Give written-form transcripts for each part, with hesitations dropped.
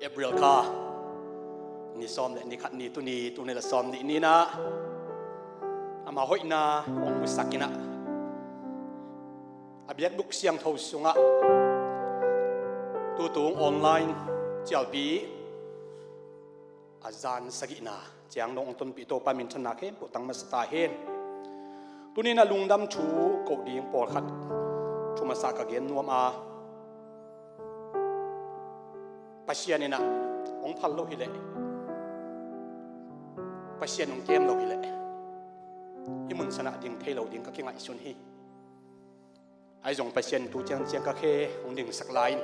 April ka ni som le ni khat ni tu ni la som ni na ama hoi na ong musakina abiak duk siang thau sunga tu tung online chalpi azan sagina chiang nong ton pi to pamin thana khem pu tang masta hen tunina lungdam thu ko ding por khat thuma sa ka gen nuam a pasianina ong phal lo hile pasian ong kem lo hile imun sana ding thelo ding ka kinga isun hi ai jong pasian tu chang chang ka khe ong ding sak line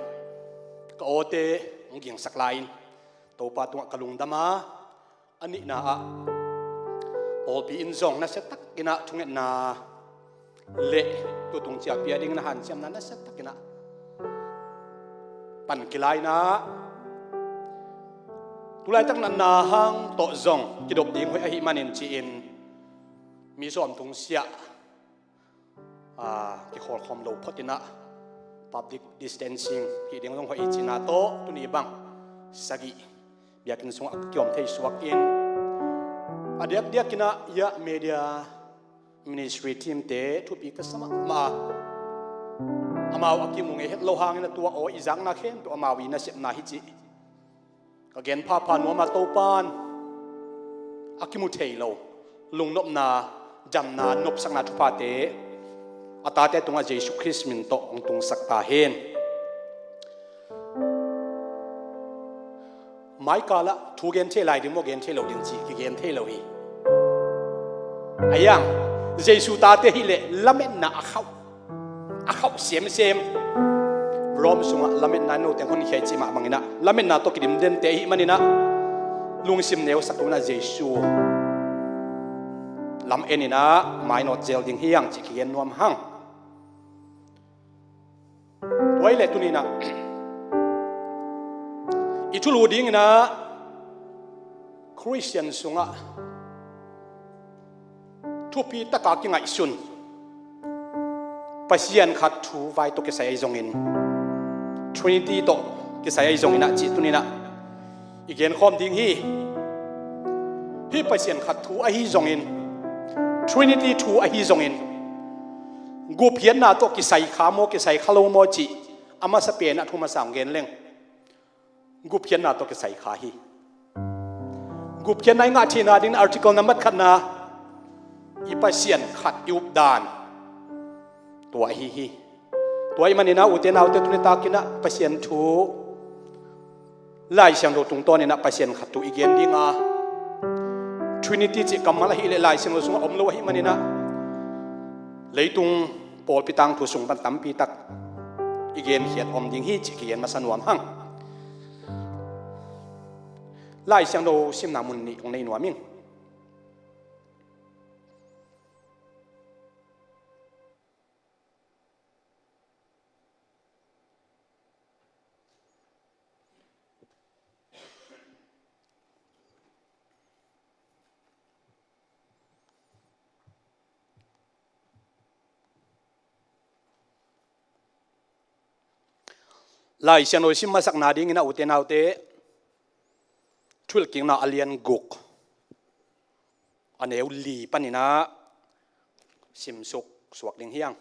ka ote ong ging sak line to pa tu kalung dama ani na a ol pi in zong na se tak kina thunget na le tu tung chia pia ding na han cham na se tak kina pan kilai na tulai tak na hang to zong kidop ding hoi a hi manin chi in mi som tung sia ki khol khom lo photina public distancing hi ding long hoi china to tu ni bang sagi biakin sung akyom thei suak in adiak dia kina ya media ministry team te thu pi ka sama ma amaw akimu nge het lo hangin tua o izang na khem to amawi na sep na hi chi again papa no ma to pan akimu thei lo lungnop na jam na nop sang na thu pa te atate tunga Jesus Christ min to ong tung sakta hen mai kala thu gen the lai dim mo gen the lo din chi ki gen the lo hi ayang Jesus ta te hi le lamen na akhau sem rom sunga lamen na no teng hon hi chi ma mangina lamen na to kidim den te hi manina lungsim neu sakuna Jesus lam enina mai not gel ding hiang chi ki gen nuam hang toile tunina itulu ding na Christian sunga thupi taka ki ngai sun pasian khat thu vai to ke sai zongin Trinity to ke sai zongina chi tunina igen khom ding hi pasian khat thu a hi zongin Trinity thu a hi zongin gup hian na to ki sai kha mo ke sai khalo mo chi ama sa pen a thuma sang gen leng gup hian na to ke sai kha hi gup hian nai nga thina din article number khat na ipasian khat yup dan tua hi tua i manina uten autte tunita kina pasien thu lai siang do tung ton ina pasien khat tu igen dinga Trinity chi kamala hi le lai siang lo sung om lo hi manina leitung pol pitang thu sung ban tam pi tak igen hiat om ding hi chi kian masanuam hang lai siang do sim na mun ni ong nei nuaming lai siang no sim masak na ding ina uten autte thul king na alian guk aneu li panina sim suk suak ding hiang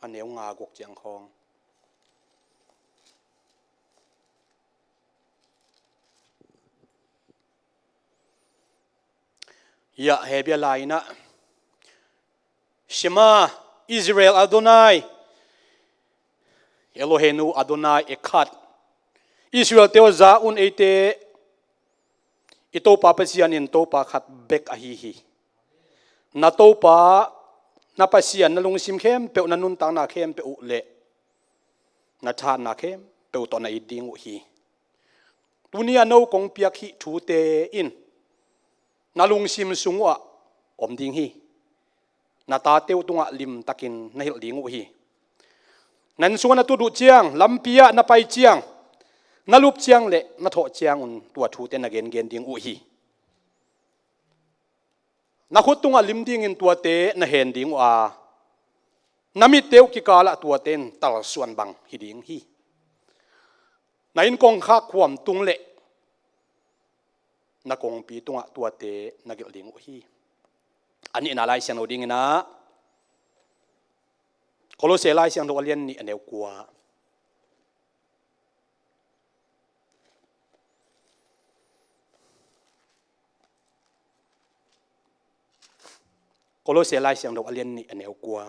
aneu nga guk chiang khong ya hebia laina Shema Israel Adonai Elohenu Adonai Echad Israel teo za un ete ito pa pasian in to pa khat bek ahi na to pa na pasian na lungsim khem pe na nun tang na khem pe u le na tha na khem pe to na iding u hi tunia no kong piak hi thu te in na lungsim sungwa om ding hi na ta teu tunga lim takin na hil ding u hi nan suana tu du chiang lampia na pai chiang na lup chiang le na tho chiang un tua thu te na gen ding u hi na khut tunga lim ding in tua te na hen ding a nami teu ki kala tua ten tal suan bang hi ding hi na in kong kha khwam tung le นักงปีตัวเตนักเกลดิงโอฮีอันนี้น่าไล่เสียงเราดิ้งนะโคโลเซไล่เสียงเราเลียนนี่อันเดียวกว่าโคโลเซไล่เสียงเราเลียนนี่อันเดียวกว่า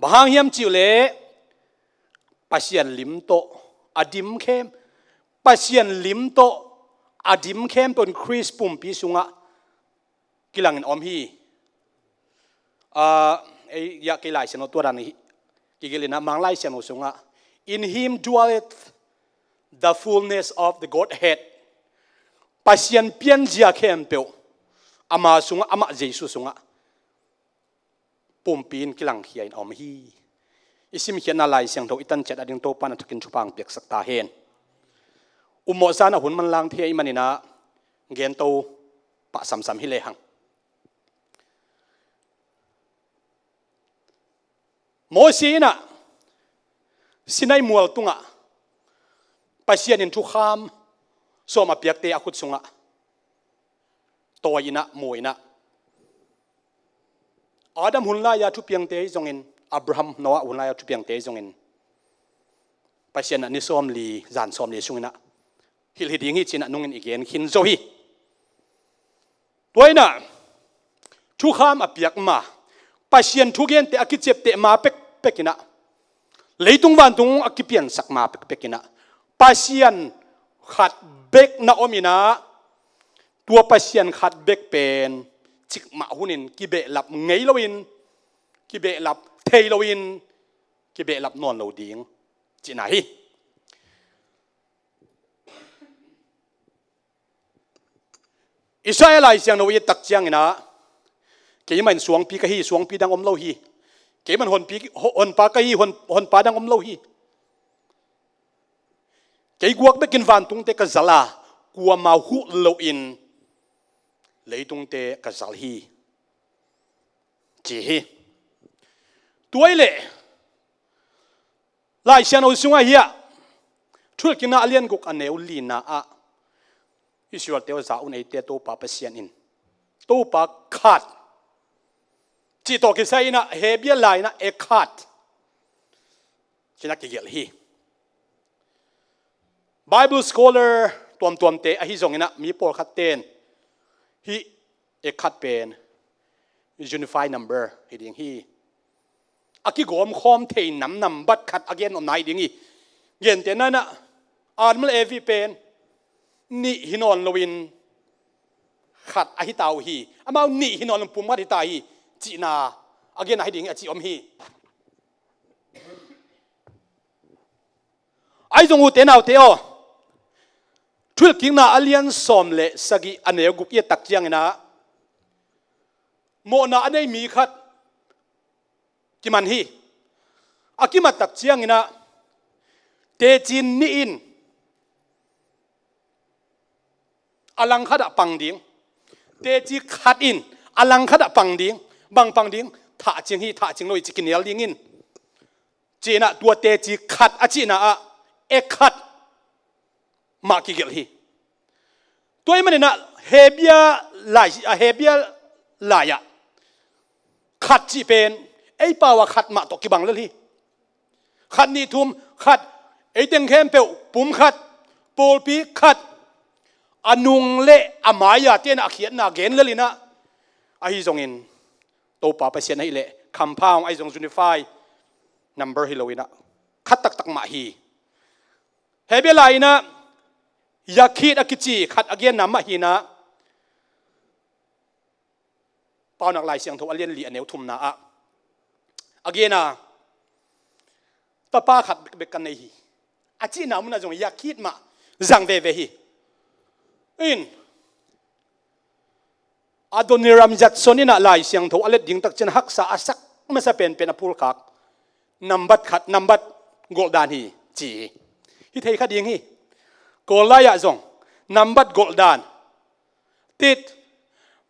บางเฮียมจิวเล่ปัสยันลิมโตอดิมเข้มปัสยันลิมโตอดิมเข้มเป็นคริสปุ่มปีสุงะกิลังอมฮีไอ้ยากิไลเซนตัวนั้นกิกิลินะมังไลเซนสุงะ in him dwelleth the fullness of the Godhead ปัสยันเปียนจียเข้มเปียวอามาสุงะอามาเจสุสุงะปุ่มปีนกิลังเฮียนอมฮีอิสิมเขียนอะไรเสียงโตอิตันเจ็ดอดิงโตปานักกินชุปังเปียกสักตาเฮนอุโมซานะหุ่นมันลางเทียมันนี่นะเกนโตปะสัมฮิเลหังโมซีนะสินัยมัวตุงะปัสยานินทุกขามสวมาเปียกเตะอคุดสุงะตัวยินะมวยนะอาดัมหุ่นลายาทุเปียงเตะจงอินอับราฮัมโนอาหุ่นลายาทุเปียงเตะจงอินปัสยานิสอมลีจานสอมลีสุงนะฮิลฮิดิงฮิจินะนุ่งอินอีกเองหินโซฮีตัวน่ะทุกขามอเปียกมาปัสยันทุกเย็นเตะกิจเจ็บเตะมาเป็กนะเลยตุงวันตุงอกิเปียนสักมาเป็กนะปัสยันขัดเบกนะอมินะตัวปัสยันขัดเบกเป็นจิกมาหุนินกิเบลับไงลวินกิเบลับเทลวินกิเบลับนอนเราดิ้งจีไหนอิสราเอลเสียงเราตักเจียงนะเกี่ยมันสวงปีกะฮีสวงปีดังอมเล่าฮีเกี่ยมันหนปีหนปากะฮีหนปาดังอมเล่าฮีเกี่ยกวกเบกินวันตุงเตกะซาลากวมาหุเล่าอินเลยตุงเตกะซาลฮีจีฮีตัวเล่ลายเสียงเราสุงเฮียทุกกินอาเลียนกุกอันเนวลีนาอะอิสราเอลจะอุณไอเตโตปาเปเซียนอินโตปาขาดจีโตกิไซนะเฮเบียไลนะเอขาดชินักเกี่ยวฮี Bible scholar ตัวเตอหิจงนะมีปอขัดเตนฮีเอขาดเป็น unified number ฮีดิ้งฮีอากิโกมคอมเทนนำบัดขัด again อมไหนดิ้งฮีเย็นเตนั่นนะอ่านมันเอวีเป็นนี่หินอนลวินขัดอหิตาวฮีอามานี่หินอนปุ่มขัดหิตาฮีจีนาอาเกนให้ดิ่งอจีอมฮีไอ้จงอุเตนเอาเตอทุกกิงนาอเลียนสอมเลสกีอันเนกุกเยตักเจียงนะโมนาอันนี้มีขัดกิมันฮีอากิมาตักเจียงนะเตจินนี่อินอลังขัดปังดิ่งเตจิขัดอินอลังขัดปังดิ่งบางปังดิ่งถ้าจริงฮีถ้าจริงเราจิกินเนลดิ่งอินจีน่ะตัวเตจิขัดอาจีน่ะเอกขัดมากิเกลฮีตัวมันเนี่ยนะเฮเบียลายะขัดจีเป็นไอ้ป่าวขัดมาตกิบังเลยฮีขัดนี่ทุ่มขัดไอ้เต็งเข้มเปียวปุ่มขัดปูปีขัดอนุงเละอามายาเตียนอาเขียนนาเกนเลยนะไอ้จงอินโตป่าไปเสียนให้เละคำพาวไอ้จง unify number ฮิโลวินะขัดตักมาฮีเฮเบลายนะยาคิดอากิจีขัดอาเกียนน้ำมาฮีนะเป้าหนักลายเสียงทว่าเลียนลีอันเนวทุ่มนะอาเกียนะตาป้าขัดเบกันในฮีอาจีน้ำมันจงยาคิดมาจังเวฮีอินอาดอนิรามจัดส่วนนี้น่ะลายเสียงทว่าเล็ดยิงตักเจนฮักษาอาศักไม่ใช่เป็นอภูลคักนำบัดขัดนำบัดโกลดานฮีจีฮิตเฮขัดยิงฮีโกลายะจงนำบัดโกลดานติด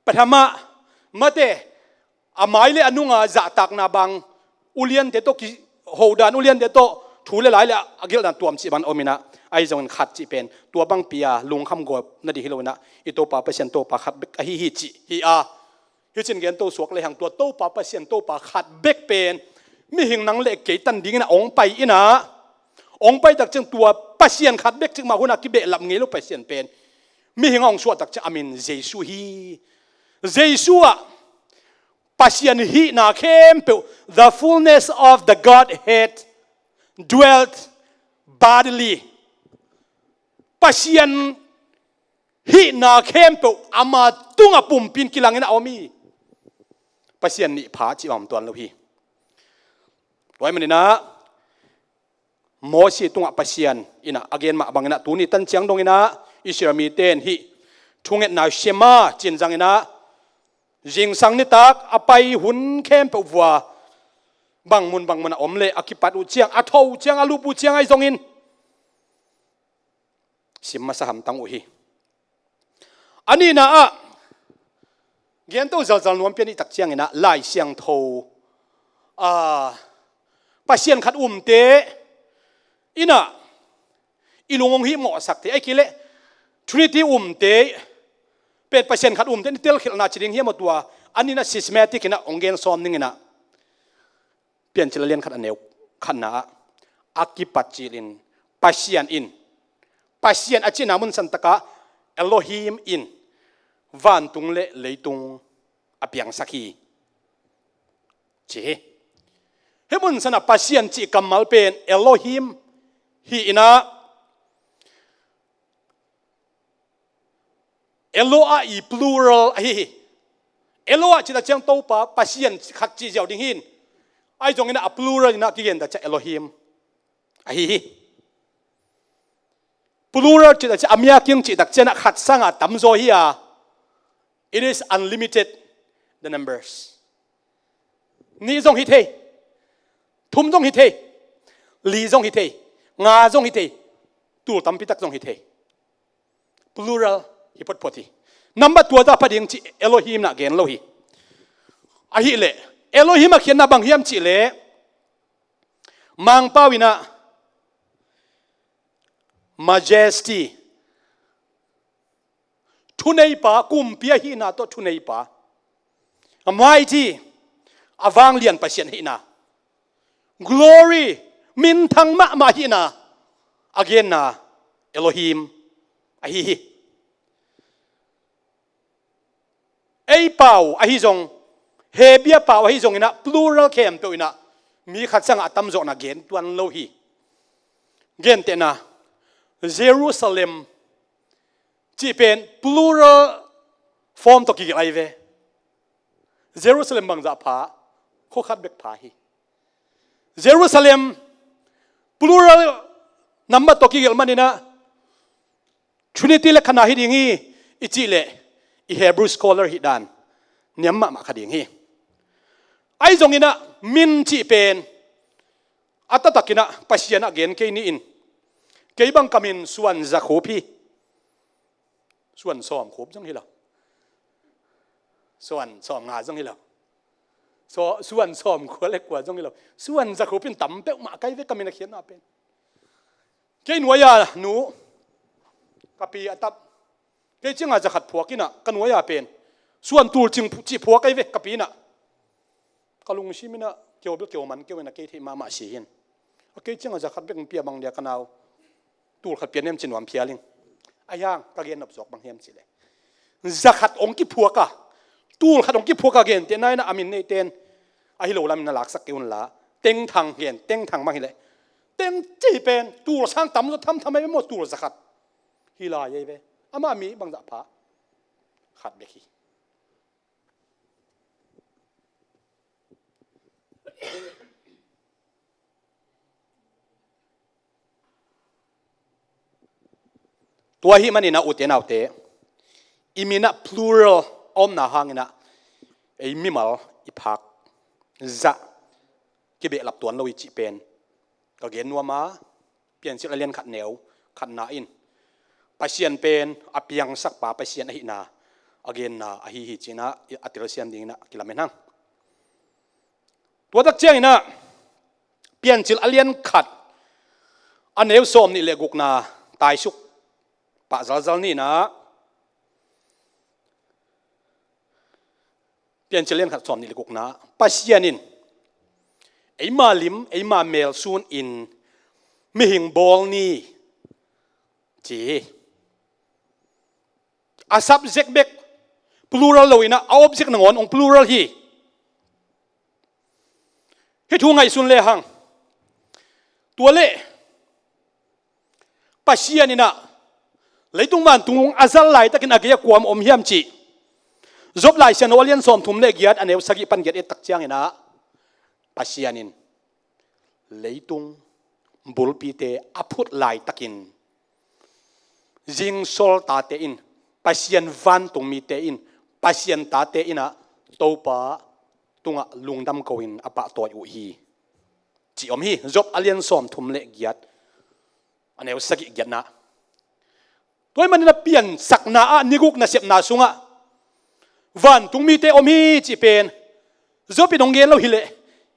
ปฐมะมาเตอามายเลอนุงาจะตักนาบังอุเลียนเตโตกิโหดานอุเลียนเตโตถูเลหลายเลยอากิลดานตัวมสิบันอมินะ ไอ้จงขัดจีเป็นตัวบังเปียลุงคำกบนาดีฮิโลนะอีตัวปาเปอร์เซ็นต์ตัวปาขัดเบกฮิจิฮิอาฮิจินเกนตัวสวกเลยหังตัวปาเปอร์เซ็นต์ตัวปาขัดเบกเป็นมีหิงนังเล็กเกตันดิ้งนะองไปอีนะองไปจากจึงตัวเปอร์เซ็นต์ขัดเบกจึงมาหัวนักกิเบลับงี้ลูกเปอร์เซ็นต์เป็นมีหิงองสวดจากจึงอามินเจสุฮีเจสุอะเปอร์เซ็นต์ฮีนาเข้มเป the fullness of the Godhead dwelt bodily ปัสยันฮินาเข้มเปอามาตุงอปุ่มปินกิลังเงินเอามีปัสยันนี่ผาจีอมตัวเราพี่ไว้มันนี่นะโมชีตุงอปัสยันอินะอเกนมาบังนะตัวนี้ตั้งเชียงตรงนี้นะอิสรามีเตนฮิทุ่งเงินนาเชมาจินจังนะจิงสังนิตักอไปหุ่นเข้มเปวัวบังมุนอมเลอคิปัดอุเชียงอทอุเชียงอลูปูเชียงไอซงอินสิมมาสหัมตังอุฮีอันนี้นะเกียนตัวจัลนวมเปียนี่ตักเชียงนะไล่เชียงโทปัสเซียนขัดเตอินะอิลุงฮีหมอสักเตไอคิเลทริตีเตเป็นปัสเซียนขัดเตนี่เตลขิลนาจิริงเฮียหมดตัวอันนี้นะซิสเมติกนะองเกนซอมนึงนะเปลี่ยนจิลเลียนขัดอันเนวขันนะอากิปัจจิลินปัสเซียนอินปัสเซียนอาจินามุนสันตะกะเอโลฮิมอินวันตุงเละเลยตุงอเปียงสักฮีเจเฮมุนสันปัสเซียนจิกัมมัลเป็นเอโลฮิมฮีอินะเอโลอาอี plural ฮีเอโลอาจิตาเจียงโตปะปัสเซียนขัดจีเจ้าดิ่งหินไอ้จงอินะ plural นะที่เห็นแต่จะเอโลฮิมฮีplural จิตจะอามียกิงจิตจะเจนักขัดสังอาตัมโซฮีอา it is unlimited the numbers นี่จงฮิตเฮทุ่มจงฮิตเฮลีจงฮิตเฮงาจงฮิตเฮตัวตัมพิตักจงฮิตเฮ plural ฮิปพอดีนับตัวตาพอดีจิเอโลฮิมนะเกนโลฮีอาฮิเลเอโลฮิมมาเขียนนะบางฮิมจิเลมังปาวินะmajesty ทุนไอปากุมเปียหินาโตทุนไอปา mighty อวังเลียนปัสยันหินา glory มินทังมะมาหินา again นะเอโลฮิมไอฮิไอเป่าไอฮิจงเฮเบียเป่าไอฮิจงอินะ plural เข้มตัวอินะมีขัดสังอัตตมโจนะเกนตัวนโลฮีเกนเตนะJerusalem จีเป็น plural form ตกิกอะไรเว Jerusalem บางจะพาโคขัดเบกพาฮี Jerusalem plural นับตกิกมันนี่นะ Trinity เล็กขนาดฮิดิงีอิจิเลอี Hebrew scholar ฮิดานเนี่ยมาขดิงีไอ้จงอินะมินจีเป็นอัตตะกินะปัสยานะเกนเกนี่อินเกี่ยบังกามินส่วนจะขบีส่วนซ้อมขบจังฮีล่ะส่วนซ้อมงาจังฮีล่ะส่วนซ้อมขวเล็กกว่าจังฮีล่ะส่วนจะขบเป็นต่ำเป๊ะมาใกล้เวกามินเขียนมาเป็นเกี่ยหน่วยาหนูกับปีอัตับเกี่ยจึงอาจจะขัดผัวกินอ่ะกันหน่วยาเป็นส่วนตูจึงจีผัวใกล้เวกับปีน่ะกลุงชิมินะเกี่ยวเบลเกี่ยวมันเกี่ยวนักเกี่ยที่มาเสียนเกี่ยจึงอาจจะขัดเบกเปียบางเดียกันเอาตูขัดเปลี่ยนเนียมจินวันเพียลิงอายังกะเกนนับจอกบางเฮียมสิเลยจะขัดองกิพัวกะตูขัดองกิพัวกะเกนเตนายนะอามินเนเตนอาฮิโลลามินหลักสักเกวนละเต็งทางเห็นเต็งทางบางฮิเลยเต็งจีเป็นตูสร้างตั้มจะทำไมไม่หมดตูจะขัดฮิลาเย่เวอามามีบางจะพาขัดเบกีตัวหิมันนี่นะอุเทนเอาเตอิมินะ plural อมนะหางนะไอมิมัลอิพักจะกิเบลับตัวเราอิจิเป็นก็เกณฑ์นัวมาเปลี่ยนสิเลียนขัดเหนียวขัดหนาอินปัสเซียนเป็นอภิยังสักป่าปัสเซียนอหินาอเกณฑ์นะอหิหิจินะอัติรเซียนดิ่งนะกิลาเมนังตัวตักเจียงนะเปลี่ยนสิเลียนขัดอันเหนียวส้มนี่เลกุกนา ตายสุกปะzalนี่นะเปลี่ยนเชลียนขัดสอมนี่เลยกุกนะปัสยานินไอ้มาลิมไอ้มาเมลซูนอินไม่หิงบอลนี่จีอาซับเซกเบก plural เลยนะเอา object หนึ่งอง plural ฮีให้ทุ่งไงสุนเลหังตัวเล่ปัสยานินะเลยตรงวันตรงอาซัลไลตะกินอาเกียความอมเฮียมจีจบไลเซนวอลเลียนสอมทุ่มเล็กยัดอันเอวสกิปันยัดเอตักเจียงนะปัสยานินเลยตรงบุลปีเตอพุดไลตะกินจิงโซลตาเตอินปัสยันวันตรงมีเตอินปัสยันตาเตอินะโตปะตรงลุงดำกวินอปะตัวอยู่ฮีจีอมฮีจบอเลียนสอมทุ่มเล็กยัดอันเอวสกิยัดนะตัวมันน่ะเปลี่ยนสักนาอะนิกุกน่ะเสียบนาสุงะวันตรงมีเตอมฮีจีเป็นจบไปตรงเงินเราฮิเล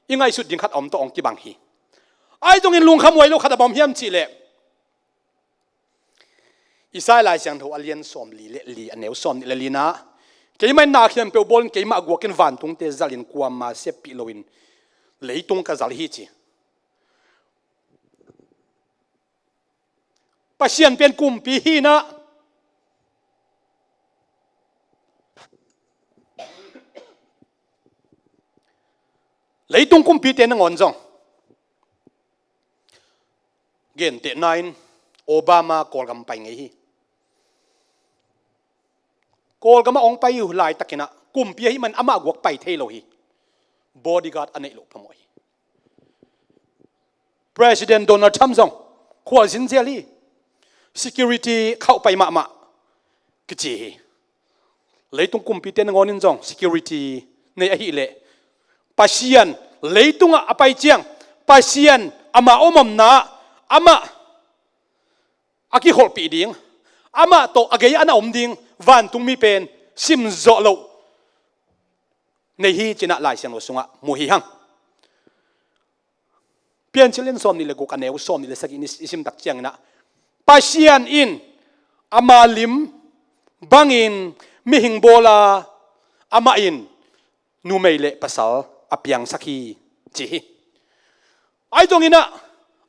ยังไงสุดยิงขัดอมตัวองกีบังฮีไอ้ตรงนี้ลุงขโมยลูกขัดบอมเฮียมจีเล่อิสราเอลเสียงถูกอเลียนสอมลีเล่ลีอันเนวสอมนี่ลีนะเกี่ยไม่นาเขียนเปลวบอลเกี่ยมากัวกินวันตรงเตจัลินความมาเสพปิโลวินเลยตรงกับจัลฮีจีปัจเจียนเป็นกลุ่มปีฮีนะเลยตรงกลุ่มปีเตนงอนจงเกณฑ์เตนายโอบามากอลกำไปไงฮีกอลกำมาองไปอยู่หลายตะกินะกลุ่มปีฮีมันอามากวกไปเทโลฮีบอดี้การ์ดอันนี้ลูกพมวย President Donald Trump จงขวาสินเจลี security เข้าไปมากจีเลยตรงกลุ่มปีเตนงอนินจง security ในอหิเลปัสยันเลยตรงอไปเจียงปัสยันอามาอมนาอามาอากิฮอลปีดิงอามาโตอเกยอันอมดิงวันตรงมีเป็นซิมโซโลในฮีจินะลายเสียงสุงะมุฮิฮังเปลี่ยนเชลเลนซอมนี่เลยกูกันเนวซอมนี่เลยสักอินอิสิมตักเจียงนะปัสยันอินอามาลิมบังอินมิหิงโบลาอามาอินนูเมเลภาษาอภิยังสักฮีจีไอ้ตรงนี้นะ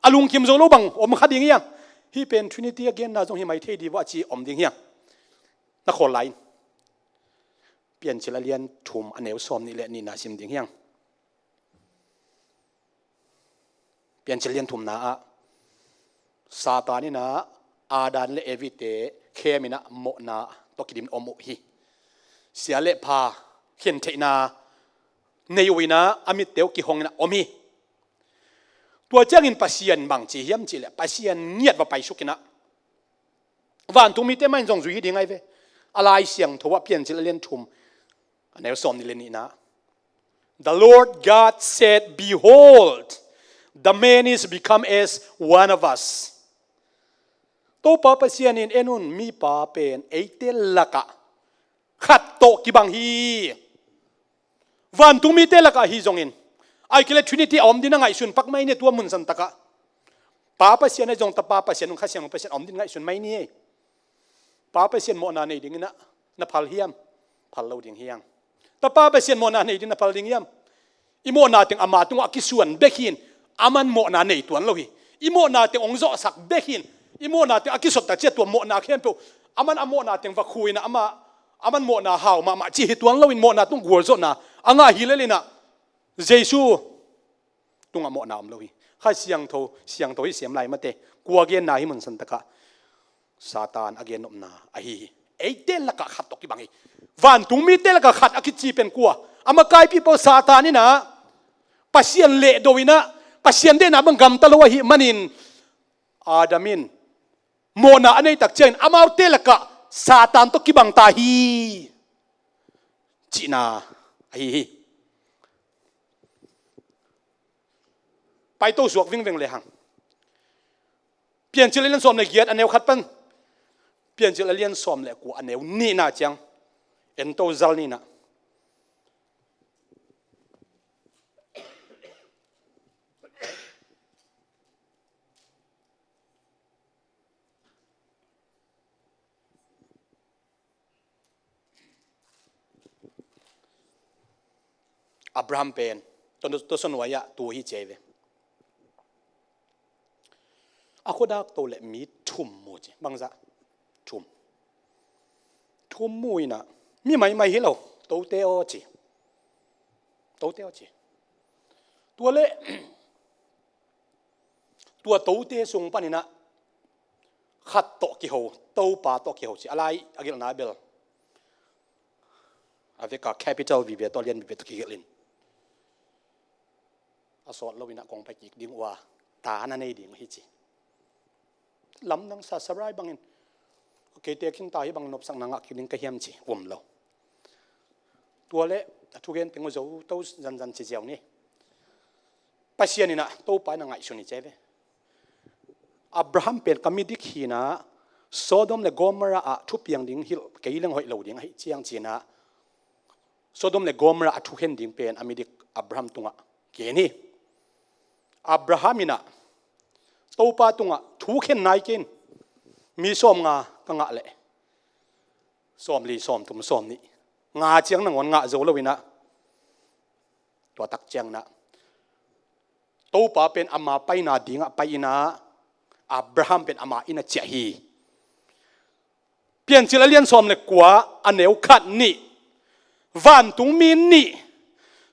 อลุงคิมโซโลบังอมขัดยังยังฮีเป็นทรินิตี้againนะจงฮีไม่เท่ดีว่าจีอมยังยังนักขอไลน์เปลี่ยนเชลเลียนทุ่มอันเนวซอมนี่แหละนี่นะซิมยังยังเปลี่ยนเชลเลียนทุ่มนะซาตานี่นะอาดานเลเอวิเตเคมินะโมนะตกิดิมอมฮีเสียเลพาเขียนเทนาในวินาอมิตเตวกิฮงนะอมีตัวเจ้าอินปัสยันบางจีเฮียมจีเลปัสยันเงียบว่าไปสุกินะวันทุมีเตมันจงจุยดีไงเวอะไรเสียงทว่าเปลี่ยนจิเลนทุมอันนี้สอนนี่เลนี่นะ The Lord God said Behold the man is become as one of us ตัวป้าปัสยันอินเอนุนมีป้าเป็นเอเตลักะขัดโตกิบังฮีวันตุมีเตลักะฮีจงอินไอ้กิเลทรินิตี้อมดินง่ายสุนปักไม่เนี่ยตัวมุนสันตะกะป้าปัสยันในจงตาป้าปัสยันนุ่งข้าเสียงปัสยันอมดินง่ายสุนไม่เนี่ยป้าปัสยันโมนาในดิ่งนะนับพัลเฮียมพัลเลวดิ่งเฮียงแต่ป้าปัสยันโมนาในดิ่งนับพัลดิ่งเฮียมอีโมนาติงอามาตุงอากิส่วนเบกินอามันโมนาในตัวนั่นเลยอีโมนาติงองค์โจสักเบกินอีโมนาติงอากิสดแต่เจ้าตัวโมนาเข้มเปล่าอามันอโมนาติงวักคุยนะอามันโมนาหาวมาจีตัวนั่นเลยโมนาตุงกัวโจนะอ่างาฮิเลลินะเจซูตุงอาโมนามเลยข้าเสียงโทที่เสียมไหลมาเตะกัวเกียนนาฮิมันสันตะกะซาตานอเกนอมนาไอเอเตลกะขัดตกิบังฮีวันตุงมีเตลกะขัดอคิจีเป็นกัวอามากายพี่ปอซาตานี่นะปัสยันเละโดวินะปัสยันเดนะบังกำตะลวะฮิมันินอาดามินโมนาอันนี้ตักเจนอามาเตลกะซาตานตกิบังตาฮีจีนาไอไปโต้สวกวิ่งเลยหังเปลี่ยนชื่อเล่นสอมในเกียรติอันเนวขัดปันเปลี่ยนชื่อเล่นสอมเลยกูอันเนวนี่น่าจังเอ็นโตซัลนี่นะ อับราฮัมเป็นตัวสนวยะตัวฮิเจเวอาคุดักตัวเล็มีทุ่มมูจิบังซะทุ่มมูยนะมีไม่เห็นเราตัวเตอจีตัวเละตัวเตส่งปานินะขัดโตกิโฮตัวป่าโตกิโฮสิอะไรอากิลนาเบลอาเวกาแคปิตอลวิเวตอเลียนวิเวตุกิเกลินอาสอดเราวินะกองไปกิกดิ้งว่าตานั่นเองดิ้งฮิจิลำนังซาสบายบังอินโอเคเตียกินตาให้บังนบสังนังอักดิ้งกะเฮียมจิเราตัวเละทุกเย็นเป็นงูเจ้าตัวจันเจียวนี่ปัจจัยนี่นะตัวไปนังไงสุนิเจเวอับราฮัมเป็นกมิดิขีนะโซโดมและโกมราอะทุบยังดิ้งฮิลเกยลังหอยเหลาดิ้งให้เจียงจีนะโซโดมและโกมราอะทุกเห็นดิ้งเป็นอเมริกอับราฮัมตุงะเกนี่อับราฮัมินะตัวป้าตุงะทุกเห็นนายกินมีส้มงาก็งะเละส้มลีส้มตุ่มส้มนี่งาเจียงนังวันงาโจลวินะตัวตักเจียงนะตัวป้าเป็นอามาไปนาดิ้งไปนะอับราฮัมเป็นอามาอินะเจฮีเปลี่ยนจิลเลียนส้มเลยกว่าอันเนวขัดนี่วันตุงมินนี่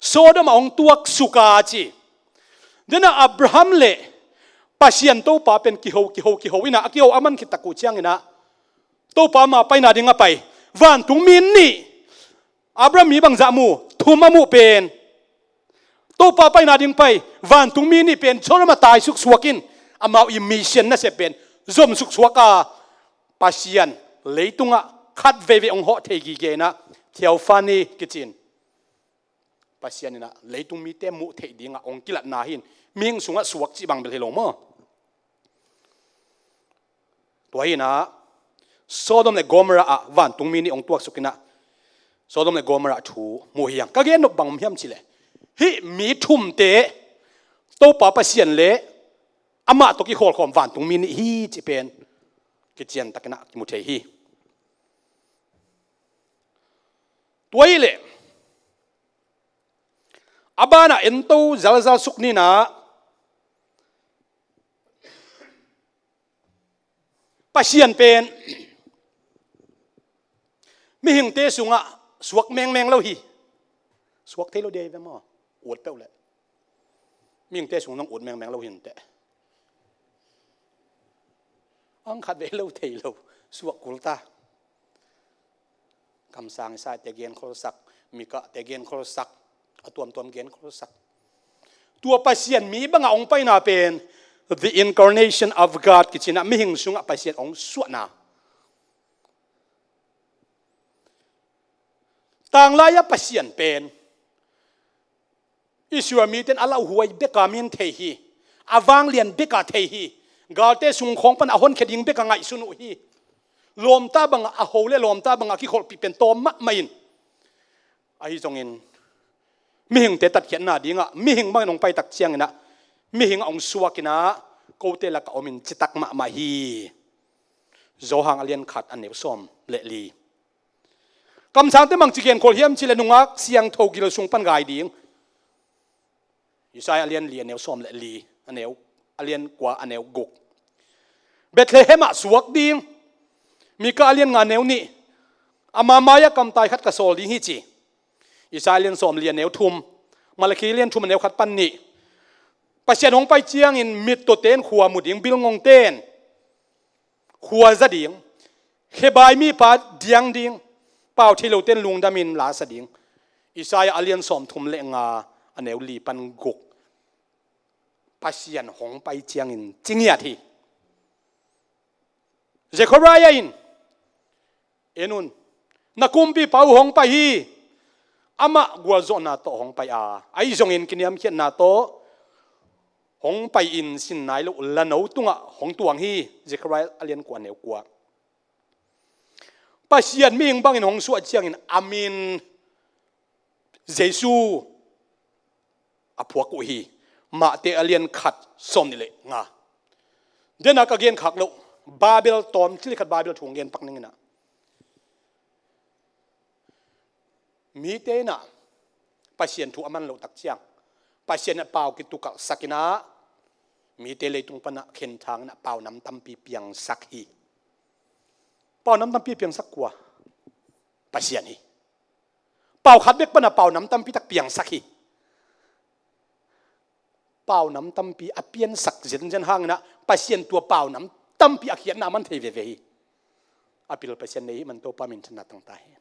โซดมองตัวสุกาจีเดน่าอับราฮัมเล่ปัจจัยตัวป้าเป็นกิโฮวินะกิโฮอามันคิดตะกุเชียงนะตัวป้ามาไปนาดิ้งไปวันตุงมินนี่อับราฮัมมีบางจามูทุมามูเป็นตัวป้าไปนาดิ้งไปวันตุงมินนี่เป็นโซดมาตายสุกสวกินอามาอิมิชันนั่นเสเป็นจอมสุกสวกาปัจจัยเลยตุงะขัดเวองหัวเทกิเกนะเที่ยวฟานีกิจินปัจจัยนี่นะเลยตุงมีเตมุเทดิงะองกิลัดนาหินมิงสุงะสวกจีบังเบลเฮโลมตัวนี้นะโซโดมและโกมราอะวันตุงมีนี่องตัวสุกินะโซโดมและโกมราทูมูฮิยังก็เกนนบังมิมชิเลฮิมีทุ่มเตตัวป้าปัจจัยเล่อามาตกิโขลความวันตุงมีนี่ฮีจีเป็นกิจยันตะกันนะกิมุเทฮีตัวนี้เลยอาบานะเอ็นตูจัลสุกนี่นะปัจจัยเป็นมีหิงเตสุงะสวกแมงเราฮีสวกเทโลเดย์ไปมั้งอวดเป้าเลยมีหิงเตสุงต้องอวดแมงเราหินแต่อังคัดเวลาเทโลสวกกุลตาคำสั่งใส่เตเกนโครสักมีก็เตเกนโครสักตัวเกนโครสักตัวปัจจัยมีบางองค์ไปน่าเป็น the incarnation of God กิจนะมีหิงสุงะปัจจัยองค์สวนาต่างลายปัจจัยเป็นอิสรามีเต็นอัลลอฮ์หวยเบกามินเทฮีอาวางเลียนเบกาเทฮีกาเตสุงของปันอาหอนเขดิงเบกาไงสุนุฮีลมตาบังอาโฮเลลมตาบังอาคิโคลปิเป็นโตมะไม่ยินไอ้จงอินมีหิงเตตัดเขียนหน้าดีงะมีหิงบางลงไปตักเชียงนะมีหิงองสวกินะโกเตลักอมินจิตักมะมาฮีโจหังอเลียนขัดอันเนวซอมเลลีคำสั่งเตมังจิเกนโคลเฮียมจิเลนุงักเสียงโทกิโลสุงปันไกดีงอิสราเอลเลียนเลียนเนวซอมเลลีอันเนวอเลียนกว่าอันเนวกุกเบธเลเฮมะสวกดีงมีการเลียนงานแนวนี้อามามายกำตายขัดกระโซลิงฮิจิอิสราเอลเลียนสอมเลียนแนวทุมมาเลคีเลียนทุมแนวขัดปันนี่ปัจเจกของไปเจียงอินมิดตัวเต้นขัวมุดิงบิลงงเต้นขัวจะดิงเขบายมีปาเดียงดิงเป่าที่เราเต้นลุงดามินลาสดิงอิสราเอลเลียนสอมทุมเลงาอันแนวลีปันกุกปัจเจกของไปเจียงอินจริงยาทีเจคอบรายอินเอ็นุนนักคุมปีเป่าหงไปฮีอามากัวโจนาโตหงไปไอจงอินกินยามเขียนนาโตหงไปอินสินนายลุละนูตุงะหงตวงฮีเจคอบรายอเลียนกว่าเนวกว่าปัจจัยมีอิงบางอินหงสวดเชียงอินอามินเยซูอพวกกุฮีมาเตอเลียนขัดสมนี่เลยงาเดนักเกียนขักลุบาเบลตอมที่ขัดบาเบลถ่วงเงินปักนึงนะมีเตนะ pasien thu aman lo tak chiang pasien na pau ki tukal sakina mi te le tung pana khen thang na pau nam tam pi piang sak hi pau nam tam pi piang sak kwa pasien hi pau khat bek pana pau nam tam pi tak piang sak hi pau nam tam pi apian sak jen hang na pasien tua pau nam tam pi akhian na man thei ve ve hi apil pasien nei man to pa min thana tang ta hi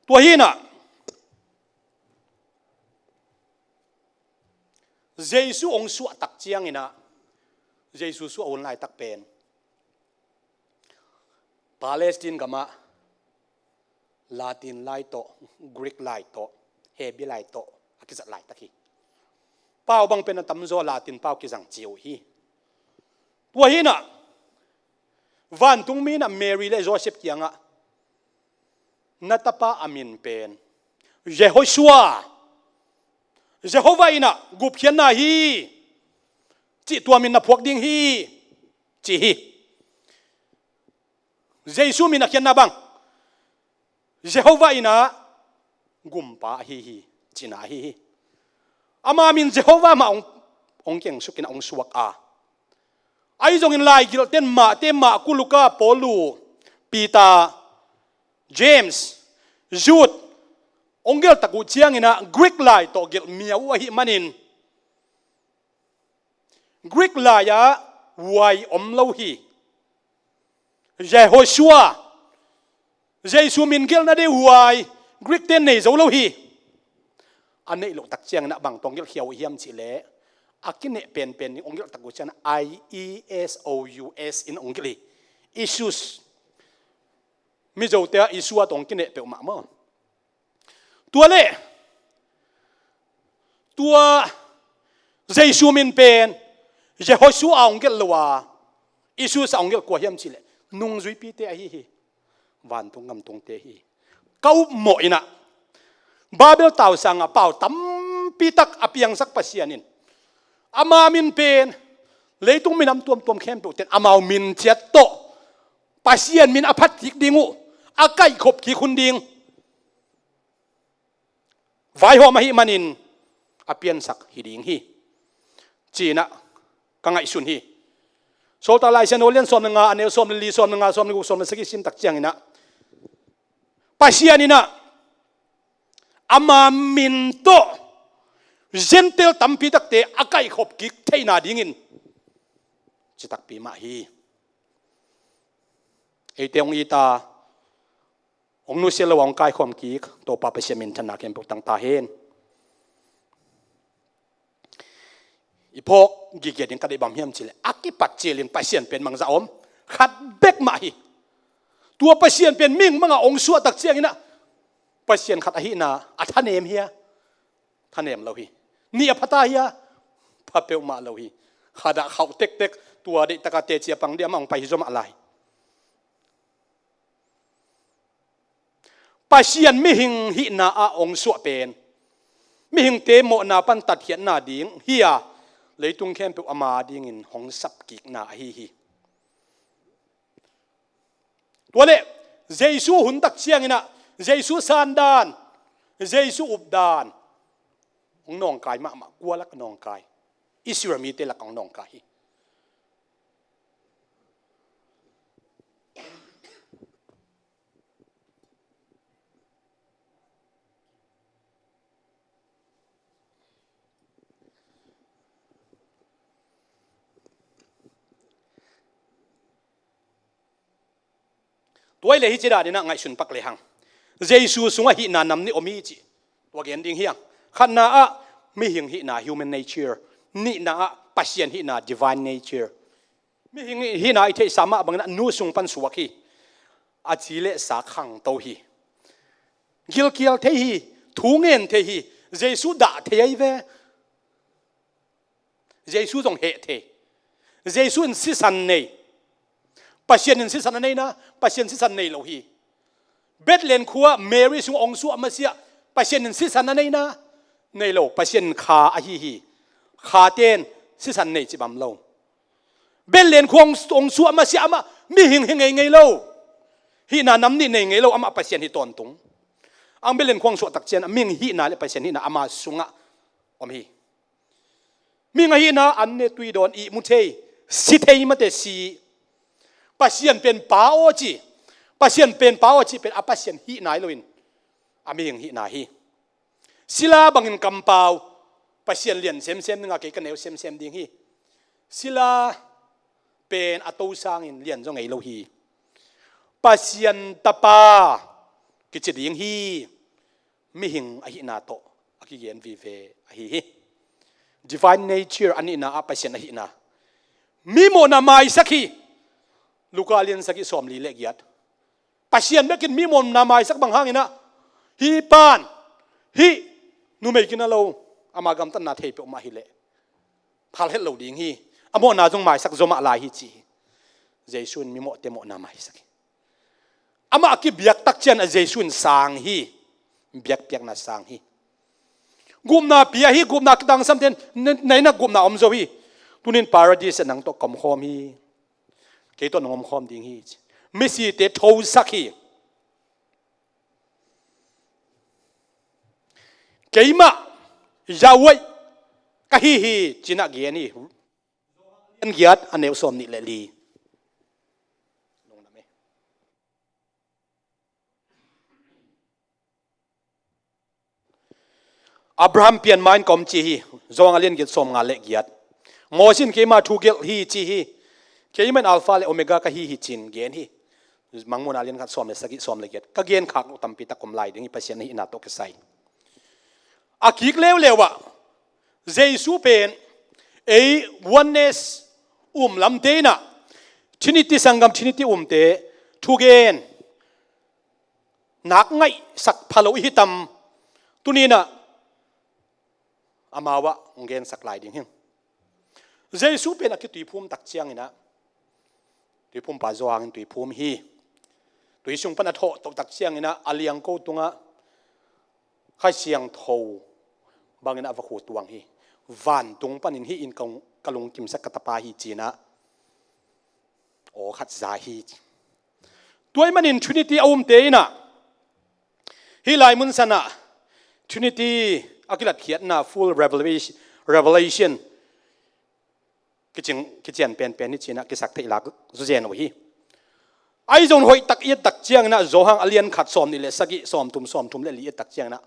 tua hi na Jesu ong su tak chiang ina Jesu su on lai tak pen Palestine gama Latin lai to Greek lai to Hebrew lai to akizat lai takhi pau bang pen tam zo Latin pau ki jang chiu hi tua hi na van tung mi na Mary le Joseph kianga natapa amin pen Jehovah ina gup khian na hi chi tua min na phuak ding hi chi hi Jesu min na khian na bang Jehovah ina gumpa hi china hi ama min Jehovah ma ong keng sukin ong suak a ai jong in lai gil ten ma te ma kuluka polu Peter James Jude onggel taku chiang ina Greek lai to gel miau hi manin Greek lai ya wai omlo hi Jehoshua Jesu min gel na de wai Greek ten nei zo lo hi anei lo tak chiang na bang tong gel khiau hiam chi le akine pen ni onggel taku chiang IESOUS in onggeli issues mi zo te isua tong kine pe ma mo tua le tua Jesu min pen Jehoshua onggel lowa isu sa onggel ko hiam chi le nung zui pi te hi van tung ngam tung te hi kau mo ina Babel tau sanga pau tam pi tak apiang sak pasianin ama min pen leitung minam tuam khem to ten amau min chat to pasien min aphat tik dingu akai khop ki khun ding vai ho ma hi manin apian sak hiding hi china kangai sun hi so ta lai sen olian som nga anel som li som nga som gu som sagi sim tak chiang ina pasianina ama min to gentle tampi tak te akai khop ki theina dingin chitak pi ma hi eteong ita ong nu sel wang kai khom ki to pa pa semin thana kem pok tang ta hen ipok gi ge ding ka dei bam hiam chile aki pat chelin pasien pen mang za om khat bek ma hi tua pasien pen ming manga ong su tak chiang ina pasien khat a hi na athanem hia thanem lo hi ni aphata hia phapeu ma lo hi khada khau tek tua de taka te chia pang dia mang pai zom alai pasien mi hing hi na a ong su pen mi hing te mo na pan tat hian na ding hia leitung khem pe ama ding in hong sap ki na hi tole Jesu hun tak chiang ina Jesu sandan Jesu updan ong nong kai ma kwalak nong kai isura mi te la kang nong kai toy le hi chira dina ngai sun pak le hang Jesu sunga hi na nam ni omi chi to gen ding hiang khanna a mi hing hi na human nature ni na a pasien hi na divine nature mi hing hi na ithei sama bang na nu sung pan suwa khi a chile sa khang to hi gil kial the hi thungen the hi Jesu da the ai ve Jesu jong he the Jesu in si san nei pasien in si san nei na pasien si san nei lo hi Bethlehem khuwa Mary sung ong su amasia pasien in si san nei na nei lo pasien kha a hi kha ten สิสันในจิบำโลเบลเลนควงองสวมาเสียมามีหิงหิงไงโลฮีนานำนี่ในไงโลอามาไปเสียนฮิตอนตุงอังเบลเลนควงสวตักเชียนมิงฮีนาเลไปเสียนฮีนาอามาสุงะอมฮีมิงฮีนาอันเนตุยดอนอีมุเทสิเทยมาเตสีปัสยันเป็นป้าโอจีปัสยันเป็นป้าโอจีเป็นอาปัสยันฮีนายโลอินอามิงฮีนาฮีศิลาบังอินกำเปาปัสยันเลียนเซมเซมนึงอาเกกันเอวเซมเซมดิ้งฮีศิลาเป็นอัตโตสังอินเลียนจงไงโลฮีปัสยันตาปากิจดิ้งฮีมิหิงอหินาโตอากิเยนวีเวอหิ divine nature อันนี้นะอาปัสยันอหินามีโมนาไมสักฮีลูกาเลียนสักสอมลีเล็กยัดปัสยันเมื่อกินมีโมนาไมสักบางห้างนะฮีปานฮีนูไม่กินเราอามากำตันนาเทปออกมาฮิเล่พาเห็ดเหล่าดิ้งฮีอโมนาจงไมสักจงมาลายฮิจีเจสุนมีโมเตโมนาไมสักอามากิบยักตักเชนเจสุนสางฮีเบียกเปียกนาสางฮีกุมนาเปียฮีกุมนาดังสัมเทนในนักกุมนาอมโซฮีตุนินพาราดิสนังโตกอมคอมฮีเกยตัวนงอมคอมดิ้งฮีมิสิเตโทสักฮีเกยมายาวยกะฮีฮีจินักเกียนี่อันเกียดอันเนวสอมนิเลลีอับราฮัมเปลี่ยนไม้กอมจีฮีจงอาเลียนกิจสมงานเล็กยัดโมซินเกมาทูเกลฮีจีฮีเกมันอัลฟาเลโอเมก้ากะฮีฮีจินเกนฮีมังมุนอาเลียนขัดสมเลสกิสมเล็กยัดกะเกนขักอุตัมปิตะกมไลดิ้งฮีปัสยันฮีนาโตกะไซอากิกเลวเลวะเจสูเป็นเอวันเนสลำเตนะทินิติสังกัมทินิติเตทูเกนนักไงสักพะโลหิตัมตุนีนะอามาวะองเกนสักลายดิ้งหิงเจสูเป็นอากิตุยภูมิตักเชียงนะตุยภูมิปาจวางตุยภูมิฮีตุยชุงปนัทโตตกตักเชียงนะอาเลียงโกตุงะข้าเชียงโทบางเงินอวขุตวงฮีวันตุงปันินฮีอินกงกะลุงกิมสักกตปาฮีจีนะโอขัดซาฮีตัวมันอินทรินิตี้อุมเตนะฮีลายมุนสนะทรินิตี้อากิลัดเขียนนะ full revelation กิจยันเป็นนี่จีนะกิสักเทลักจุเจนวะฮีไอจงหอยตักเอียตักเจียงนะโจหังอเลียนขัดสอมนี่เลยสักิสอมทุมเลยลีตักเจียงนะ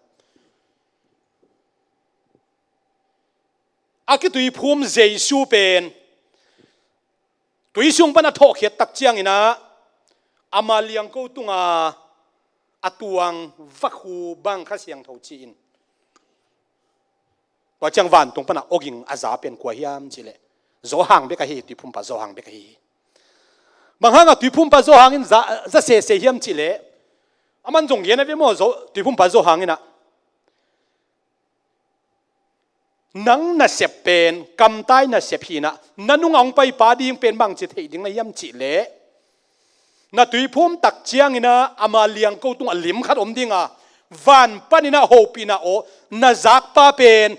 อากิตุยภูมิเจสูเป็นตุยซุงปนัทโตเขียตักเจียงนะอามาเลียงกูตุงอาตวงวักหูบังข้าเสียงเท่าจีนว่าจังหวันตรงปนักอกิงอาซาเป็นกว่าฮิมจิเลโจหังเบกะฮีตุยภูมิปะโจหังเบกะฮีบางครั้งตุยภูมิปะโจหังอินจะเสียฮิมจิเลอามันจงเย็นนะเว้ยโมโจตุยภูมิปะโจหังอินะนังน่ะเสพเป็นกำไตน่ะเสพฮีนะนั่นนุ่งเอาไปปาดิ้งเป็นบางจิตเหดิ้งในย่ำจิเละน่ะตุยพุ่มตักเชียงนะอามาเลียงกูตุงอลิมขัดอมดิ้งวันปนินะโฮปีนะโอน่ะจักป้าเป็น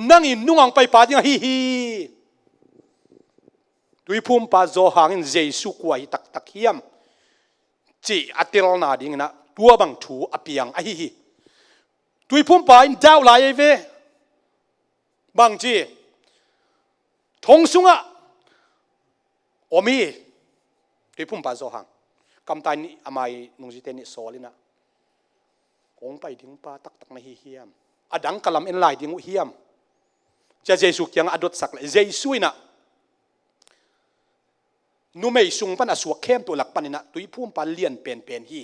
นั่งอินนุ่งเอาไปปาดิ้งฮีฮีตุยพุ่มปาโจหางอินเจสุกว่าฮิตักเฮียมจีอัติลนาดิ้งนะตัวบางถูอภิยังฮีฮีตุยพุ่มปาอินดาวไลเวบางจีทงสุงะโอมีที่พุ่มปาโจหังกำตายนี่อามายนุงจิเตนิโซลินะองไปดิ้งปาตักไม่เฮียมอดังกะลำเอ็นไลดิ้งเฮียมจะเจสุกยังอดสักเลยเจสุยนะนูไม่สุงปันอสวกเข้มตัวหลักปันนี่นะตุยพุ่มปาเลียนเป็นฮี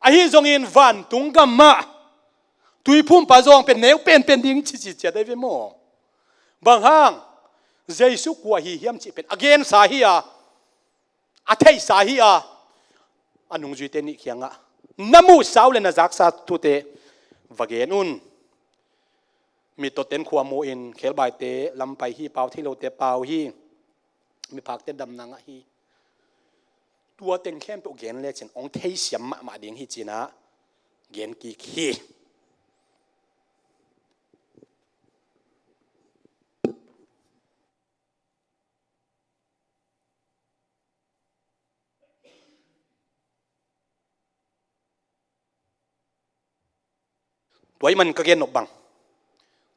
ไอฮีจงอินวันตุงกัมมาตุยพุ่มปาจองเป็นแนวเป็นดิ้งจิจะได้เวโมบางห้างเจสุกว่าฮีเฮียมจิเป็น again สาฮีอาอาเทสาฮีอาอันนุงจุยเตนิเขียงะน้ำมูสาวเลนะจักษาตุเตวะเกนุนมีตัวเต็นขวาโมอินเคลบายเตลำไปฮีเปาที่เราเตเปาฮีมีผักเตดำนางฮีตัวเต็งเข้มตัวเกนเลจินองเทเสียมมาดิ้งฮีจีนะเกนกีฮี ตัวมันก็เกณฑ์นบัง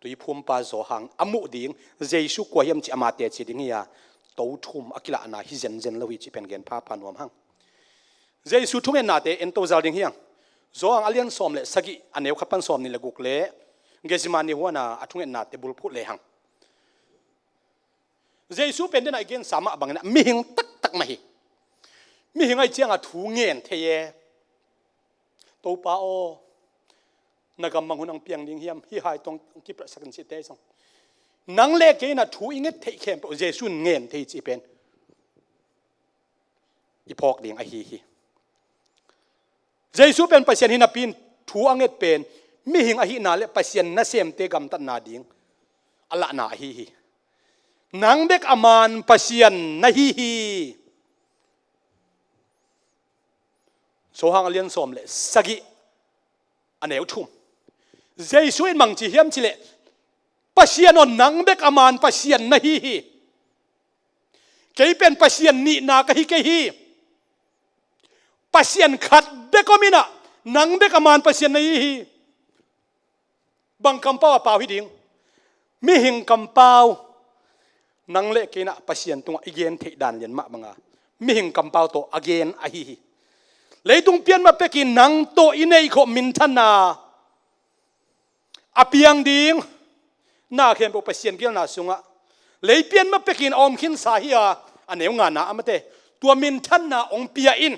ตัวพุ่มปาโซหังอามุดิ่งเจสุกว่ายังจะมาเตจิดิ่งยาตัวทุ่มอักิละนาฮิเจนเจนเลวิจิเป็นเกณฑ์พาพานวมหังเจสุทุ่งเงินนาเตเอ็นโตซาดิ่งเฮียงโซอังอเลียนสอมเลสกิอันเอวขับปันสอมนี่ละกุกเล่เกจิมานี่หัวนาอัทุ่งเงินนาเตบุลพูดเลยหังเจสุเป็นเดนไอเกณฑ์สามะบังนะมีหิงตักมาฮิมีหิงไอเจียงอ่ะทุ่งเงินเทียตัวป้าโอนักมังหุนังเปียงดิ่งเฮียมฮิหายตรงกิประสักนิดเดียวนังเล็กเองนะถูอิงเงเทเข้มเปเจสุนเงินเทจีเป็นอีพอกดิ่งไอฮีเจสุเป็นปัศยานินาปินถูอังเงเป็นมีหิงไอฮีนาเลปัศยานนัเซมเตกัมตันนาดิ่งอัลละนาฮีนังเบกอามานปัศยานนาฮีโซฮังอเลียนสอมเลสกิอันเอวทุ่มเจสุอินมังจีเฮียมจิเลปัศยานนนังเบกอามานปัศยานนาฮีเกยเป็นปัศยานนีนากะฮิเกฮีปัศยานขัดเบกมินะนังเบกอามานปัศยานนาฮีบังคำเป้าเปล่าฮิดิ่งมีหิงคำเป้านังเล็กนะปัศยานตรงอีเกนเทดานเลียนมะบังอามีหิงคำเป้าโตอเกนอาฮีเลยตรงเปลี่ยนมาเป็นกินนังโตอินเอโคมินทันนาอเปียงดิ่งน่าเข้มปปัศยานเกี่ยวนาสุงะเลยเปลี่ยนมาเป็นกินอมขินสาฮีอาอันเอวงานนะอมเตตัวมินทันนาองเปียอิน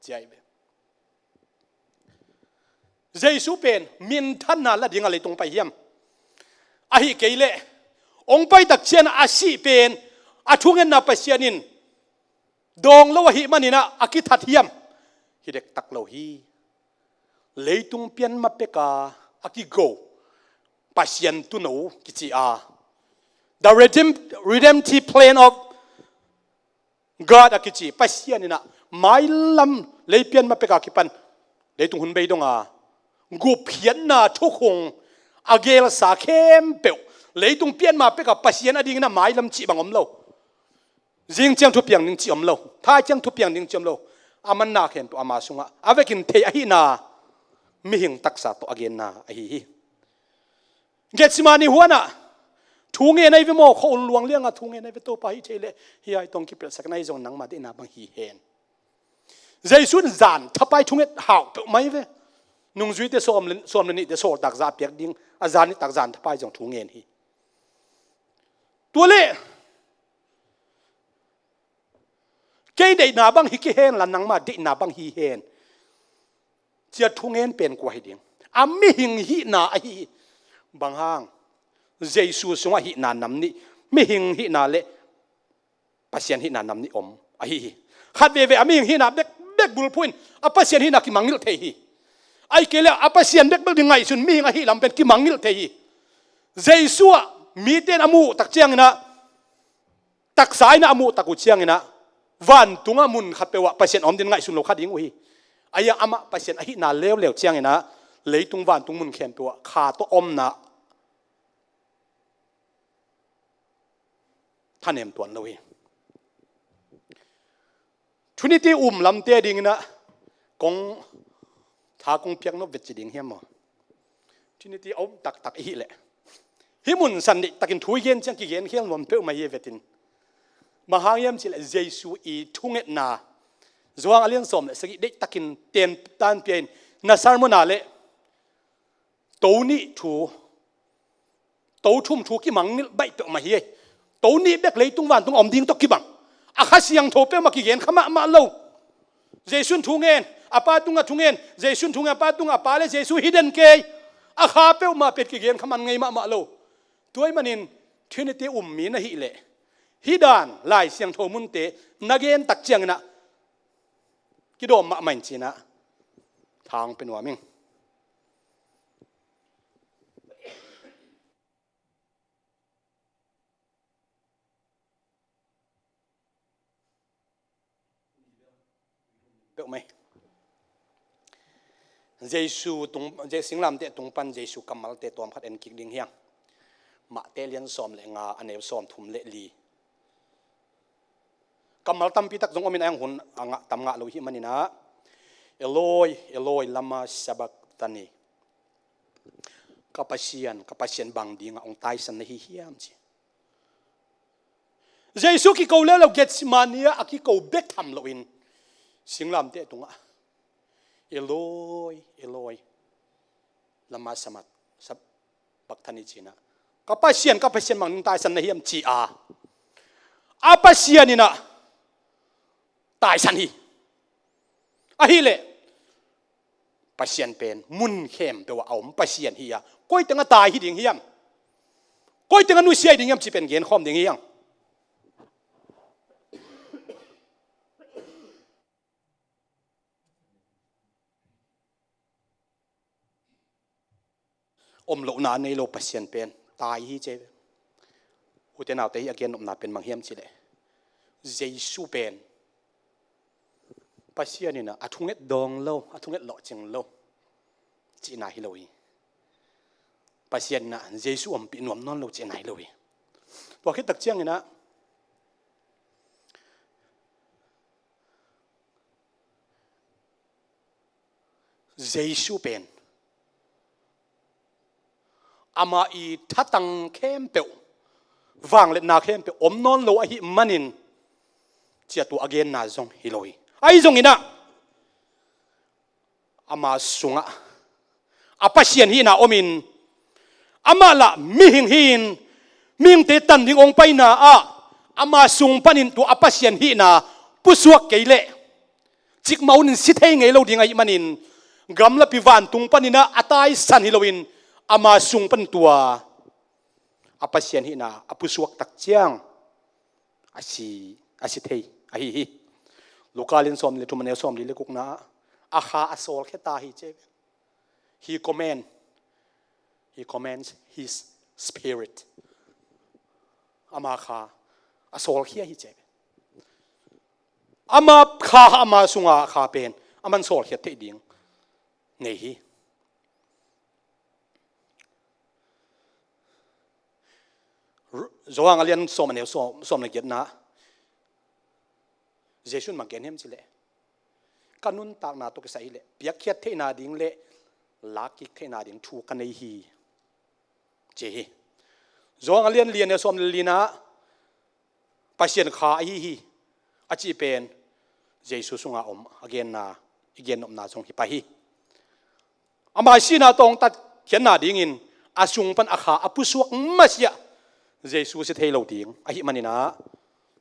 ใจเบเจสุเป็นมินทันนาละดิ่งอะไรตรงไปเยี่ยมอาฮิเกยเลองไปตักเชียนอาชีเป็นอาทุงเงินนาปัศยานินดองละวะหิมันนี่นะอากิทัดเยี่ยมฮิเด็กตักเลวฮีเลยตรงเปลี่ยนมาเป็นกาอากิโกปัศยันตุนูกิจิอา the redemptive plan of God อากิจิปัศยันนี่นะไม่ลำเลยเปลี่ยนมาเป็นกาคิปันเลยตรงหุ่นใบดงอากูเพียนนาทุกคงอาเกลสาเข้มเปียวเลยตรงเปลี่ยนมาเป็นกาปัศยันอดีตนะไม่ลำจีบังอมเลวจิงเจียงทุบเปียงนิ่งจีอมเลวถ้าเจียงทุบเปียงนิ่งจีอมเลวอามันนาเข้มตัวอามาสุงะอาเวกินเทียฮีนามีหิงตักษาตัวอาเกนนาไอฮีเกจิมานี่หัวน่ะทุ่งเงินในวิโมเขาลวงเลี้ยงอะทุ่งเงินในวิโตไปฮิเทเลฮีไอตรงกิเปรสักในจงนังมาได้นาบังฮีเฮนเจสุนจานถ้าไปทุ่งเงินหาวเปไม่เวนุ่งจุยเตสอมเลนี่เตสอตักซาเปียกดิ้งอาจารย์นี่ตักจานถ้าไปจงทุ่งเงินฮีตัวเล่เกยได้นาบังฮิกิเฮนละนังมาได้นาบังฮีเฮนเจ้าทุ่งเงินเป็นกว่าให้ดิ้งอามิหิงฮีนาไอฮีบางห้างเจสุสงะหินานำนี้ไม่หิงหินาเละปัศยันหินานำนี้อมไอฮีขัดเวเวอามิหิงหินาเบกบุลพุนอาปัศยันหินากิมังนิลเทฮีไอเกลียอาปัศยันเบกบุลยังไงสุนมีหิงไอฮีลำเป็นกิมังนิลเทฮีเจสุมีเตนอามูตักเจียงนะตักสายนะอามูตักอุเจียงนะวันตุงอามุนขัดเปวะปัศยันอมเดินไงสุนโลขัดยิงอุฮีไอยังอามาปัศยันไอฮีนาเลวเลวเจียงนะเลยตุงวันตุงมุนเขียนตัวขาตัวอมนะท่านเอ็มตัวเราเองทุนิตีลำเตดิ่งนะกงท้ากงเพียงนกเวจิดิ่งเฮียมอทุนิตีตักอีแหละฮิมุนสันดิตักินถุยเย็นจังกิเย็นเฮียนวันเปอมาเยเวตินมาหางยมจิเลเจสุอีทุ่งเอ็ดนาจวงอเลียนสมเลสกิได้ตักินเตียนตันเปียนนาซาร์มนาเลตัวนี้ตัวทุ่มถูกิมังนิลใบเปอมาเฮียตัวนี้เบกเลยตุงวันตุงอมดิ้งตกกิบังอาคาเสียงโทเปมากิเกนขมาเลวเจสุนทุงเงินอาปาตุงทุงเงินเจสุนทุงอาปาตุงอาปาเลเจสุฮิดเดนเกยอาคาเปมาเป็ดกิเกนขมันไงมาเลวตัวมันนินทินิตีมีนะฮิเลฮิดานลายเสียงโทมุนเตนักเกนตักเจียงนะกิโดมมาไม่จีนะทางเป็นว่ามิงเปล่าไหมเจสุตรงเจสิงลำเตะตรงปันเจสุกำมัลเตะตัวพัดเอ็นกิกลิงเฮียงมาเตเลียนซ้อมเลงาอันเอวซ้อมทุ่มเละลีกำมัลตั้มพิทักษ์ตรงอมินแองหุ่นอ่างะตำงะลุยมันนี่นะเอโลยลามาสับักตันี kapasyan bang di nga ong tay san nahihiyam chi Jesus ki ko le lo Getsemania aki ko bek tham lo in singlam te tunga Eloi lama samat sab bakthani china kapasyan mang tay san nahiyam chi apasyan ina tay san hi ahile pasien pen mun khem pe wa om pasien hiya koi tanga tai hi ding hiam koi tanga nu sia ding yam chi pen gen khom ding hiang om lo na nei lo pasien pen tai hi che uten out te again om na pen mang hiam chi le jesu pen pasien ni na athunget dong lo athunget lo ching lo chi na hi lo hi pasien na jesu om pi nom non lo chi na hi lo hi to khi tak chiang ina jesu pen ama i thatang khem pe wang le na khem pe om non lo a hi manin chia tu again na zong hi lo hi ai zong ina ama sunga apasian hi na omin ama la mi hing hin ming te tan ding ong pai na ama sung panin tu apasian hi na pusuak keile chik maun si thei ngei lo ding ai manin gamla piwan tung panina atai san hi loin ama sung pan tua apasian hi na apusuak tak chiang asi thei a hi lokalin som le thumane som li le kukna akha asol kheta hi che he commands his spirit ama kha asol khia hi che ama kha ama sunga kha pen aman sol khia te ding nei hi zoang alian som ne som na get na jesun ma gen hem chile kanun tak na to ke sai le piak khiat the na ding le laki the na ding thu kan nei hi che hi zong alian lian ne som lina pasien kha hi achi pen jesu sunga om again om na jong hi pa hi ama sina tong tat khian na ding in asung pan akha apusuak masia jesu se thei lo ding a hi manina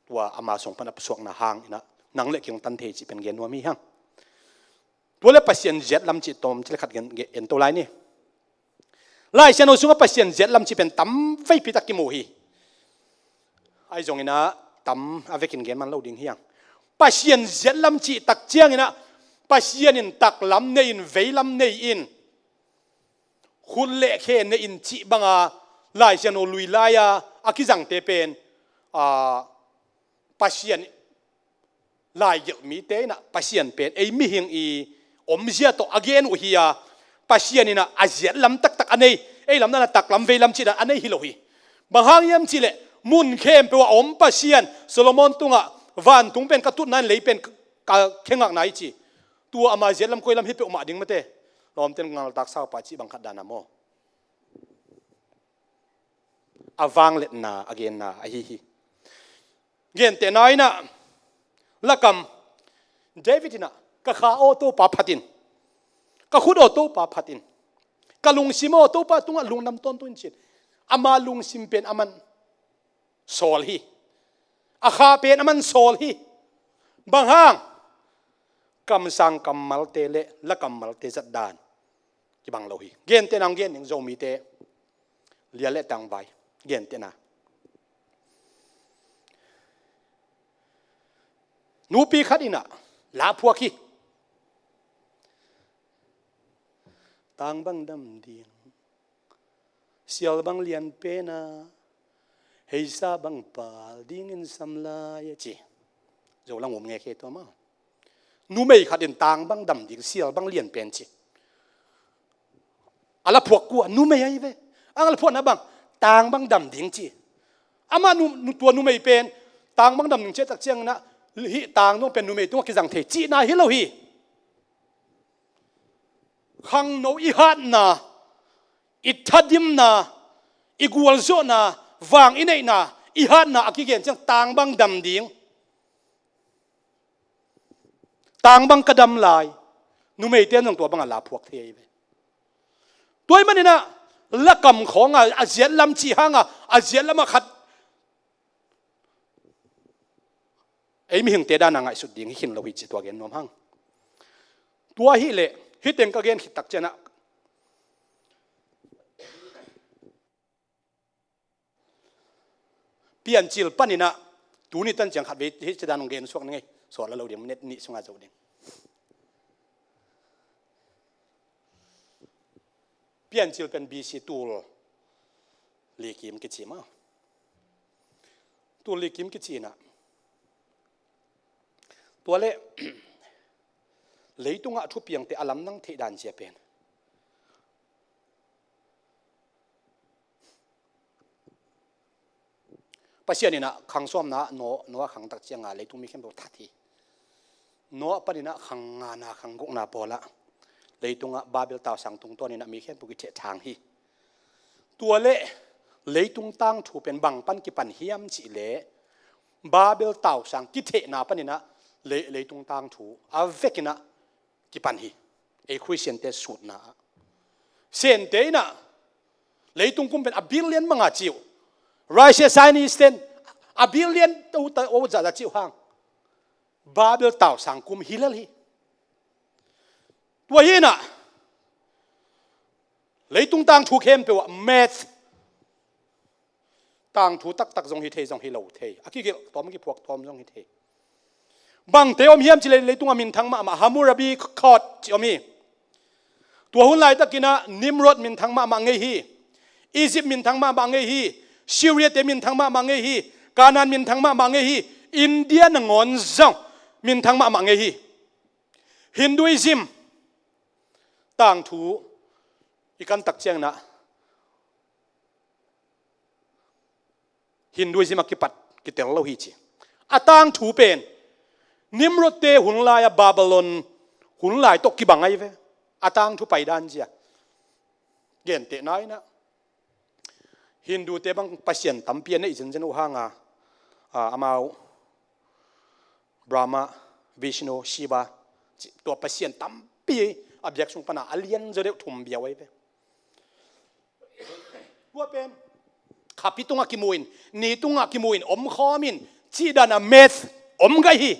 tua ama song pan apusuak na hang ina nang le kyong tan thei chi pen gen no mi hang tole pasien jet lam chi tom chi khat gen en to lai ni lai sian osunga pasien jet lam chi pen tam fei pi tak ki mo hi ai jong ina tam avekin gen man lo ding hiang pasien jet lam chi tak chiang ina pasien in tak lam nei in vei lam nei in khun le khe ne in chi banga lai sian o lui laia akizang te pen pasien lai gel mi te na pasien pen ei mi hing i om zia to again u hiya pasien ina aziat lam tak anei ei lam na tak lam ve lam chi da anei hi lo hi bahang yam chi le mun khem pe wa om pasien solomon tunga van tung pen ka tut nan lei pen ka khengak nai chi tu ama ziat lam koi lam hi pe ma ding mate lom ten ngal tak sa pa chi bang khat dana mo avang let na again na a hi gen te nai na lakam david ina ka kha o to pa phatin ka khut o to pa phatin ka lung simo to pa tunga lung nam ton tun chin ama lung sim pen aman sol hi a kha pen aman sol hi bang hang kam sang kam mal te le la kam mal te zat dan ki bang lo hi gen te nang gen ning zo mi te lia le tang vai gen te na nu pi khat ina la phuak hi tang bang dam ding sial bang lian pe na hei sa bang pal ding in samla ye chi zo lang om nge khe to ma nu mei khat in tang bang dam ding sial bang lian pen chi ala phuak ku nu mei ai ve ang ala phuak na bang tang bang dam ding chi ama nu tua nu mei pen tang bang dam ding che tak chiang na hi tang no pen nu mei tu ki jang the chi na hi lo hi khang no i hat na ithadim na igual zo na wang inei na ihat na akigen chang tang bang dam ding tang bang kadam lai nu mei ten nong tua bang ala phuak thei ve toy manina lakam khong a ziat lam chi hanga a ziat lam khat ei mi hing te da na ngai su ding hin lo hi chi tua gen nom hang tua hi le hi teng ka gen hi tak chena pian chil panina tu ni tan chang khat ve hi chedan nong gen suak ngai so la lo ding net ni sunga zo ding pian chil pen bc tool li kim ki chi ma tool li kim ki chi naตัวเล่เลยตุงะทุบยังแต่อลัมนั่งเทดันเจียเป็นปัจจัยนี่นะขังซ้อมนะโนขังตักเจียงเลยตุงมีแค่แบบทัดทีโนปนินะขังงานาขังกุกนาพอละเลยตุงะบาเบลตาวสังตุงตัวนี่นะมีแค่ปุกิเจทางฮีตัวเล่เลยตุงตั้งถูเป็นบังปันกิปันเฮียมจิเล่บาเบลตาวสังกิเทนาปนินะเลยตรงต่างถูอาเวกินะกี่ปันฮีไอ้คุยเซนเตสุดนะเซนเตนะเลยตรงกุมเป็นอับบิลเลียนมังอาจิวไรเชสไซนีสเตนอับบิลเลียนตัวโอ้จะจิวห้างบาเบลเต่าสังกุมฮิเลลีตัวยีน่ะเลยตรงต่างถูเข้มไปว่าเมธต่างถูตักจงฮิเทจงฮิโลเทอากิเกตอมกิพวกตอมจงฮิเทบางเตอมเฮียมจิเลยตุงอามินทั้งมาฮามูรบีคอดจิอมีตัวหุ่นไล่ตะกินะนิมรดมินทั้งมาเงฮีอียิปต์มินทั้งมาเงฮีซีเรียเตมินทั้งมาเงฮีกานันมินทั้งมาเงฮีอินเดียนงอนซังมินทั้งมาเงฮีฮินดูอิซึมต่างถูอีกันตักเจียงนะฮินดูอิซึมกิปัดกิเตลโลฮิจิอาต่างถูเป็นนิมรเตหุ่นลายบาบิลอนหุ่นลายตกกี่บังไงเว้อาตังทุไปด้านเจียเกณฑ์เตน้อยนะฮินดูเตบังปัสยันตั้มเปียนในอิจฉาอุหางอามาบรามาวิชโนชีวาตัวปัสยันตั้มปีอับยักษ์สุงปนาอเลียนจะเรียกทุ่มเบียวไว้เว้ตัวเป็นขับพิตุงกิมุยนนีตุงกิมุยนอมข้อมินจีดานาเมธอมไกฮี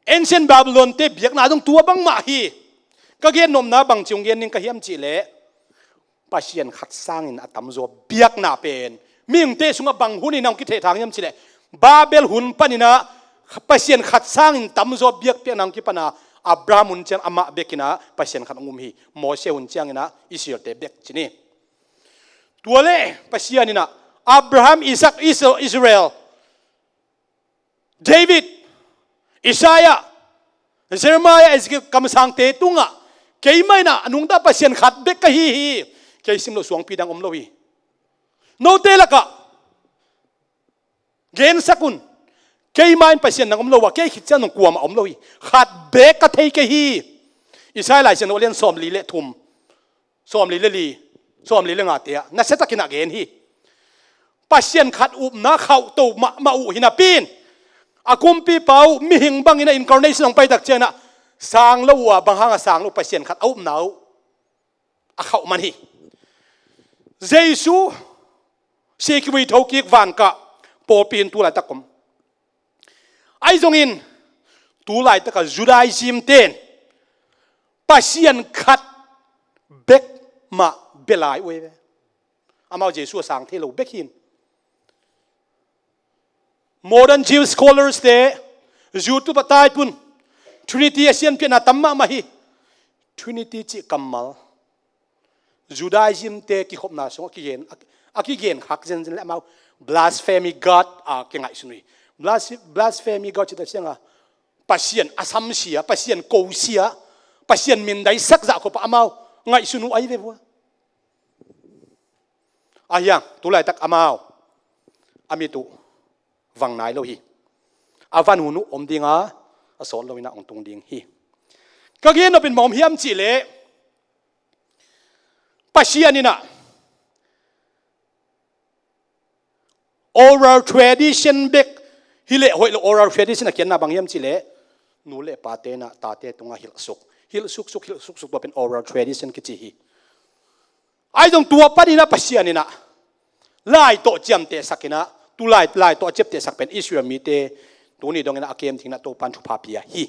เอ็นเซนบาบิลอนเตบียกนาตรงตัวบังมาฮีก็เกียนนมนะบังจงเกียนนิงก็เฮียมจีเล่ปัจจัยขัดสร้างอินอัตมโซเบียกนาเป็นมีงเตสุงบังหุ่นนองกิเททางเฮียมจีเล่บาเบลหุ่นปนินะปัจจัยขัดสร้างอินตัมโซเบียกเปียนองกิปนาอับรามุนเจงอามาเบกินะปัจจัยขัดงุมฮีโมเสหุ่นเจงนะอิสราเอลเตเบกจีนี่ตัวเล่ปัจจัยนี่นะอับราฮัมอิสักอิสราเอลเดวิดอิสายาเซอร์มายาเอสกิคำสั่งเตตุงะเกี่ยไม่นะนุ่งตาปัสยันขัดเบกฮีเกี่ยสิมโลสวงปีดังอมโลวีโนเตละกะเกณฑ์สกุลเกี่ยไม่ปัสยันนังอมโลวะเกี่ยขิดเจ้าหนุ่งกลัวมาอมโลวีขัดเบกกะเทยกฮีอิสายาหลายเซนโอเลียนสอมลีเละทุมสอมลีเละลีสอมลีเละงาเตียนักเซตกินักเกณฑ์ฮีปัสยันขัดอุบนาเข้าตูมาอุหินาปีนอากุมปีเปามีหิงบังอินะอินคาร์เนชั่นของไปตักเจนะสางละวัวบางหางสางลูกไปเสียนขัดเอาหนาวอาเขามันฮีเจซูเสกวิทอกิกวันกะปอปีนตัวไหลตะกมไอจงอินตัวไหลตะกะจุดาอิซิมเตนไปเสียนขัดเบกมาเบลายเว้ยอามาเจซูสางเทโลเบกหินModern Jewish scholars there, Jutu patai pun, Trinity Asian pina tamma mahi, Trinity ci kamal, Judaism te ki khop na so ki gen hak zen le mau blasphemy God ki ngai sunui, blasphemy God ci ta sianga, pasien asam sia, pasien ko sia, pasien min dai sak za ko pa amau ngai sunu ai ve bo. Ayang tulai tak amau, amitu. Vang nai lo hi avan hunu om dinga asol lo ina ong tung ding hi ka gen no bin mom hiam chi le pasian ina oral tradition bek hile hoi oral tradition a kian na bangyam chile nule pate na tate tunga hil suk pen oral tradition ki chi hi ai dong tua panina pasian ina lai to jam te sakina tu lai to chep te sak pen Israel mi te tu ni dong ina akem thing na to pan thu papia hi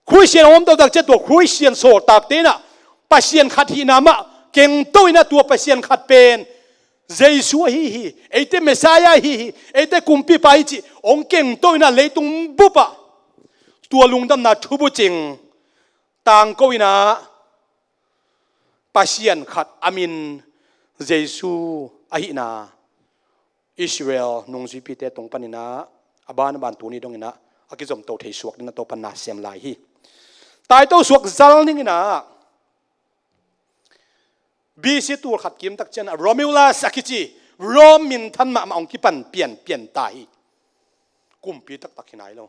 Christian om to tak che to Christian so tak te na pasian khat hi na ma keng to ina tua pasian khat pen Jesu hi ete Messiah hi ete kumpi pai chi ong keng to ina leitung bupa tua lungdam na thubu ching tang ko ina pasian khat amin Jesu ahi na Israel nung zipi te tong panina aban ban tu ni dong ina akizom to thei suak na to pan na sem lai hi tai to suak zal ning ina BC tur khat kim tak chen Romulus akichi Romin than ma ong ki pan pian tai kumpi tak tak hinai lo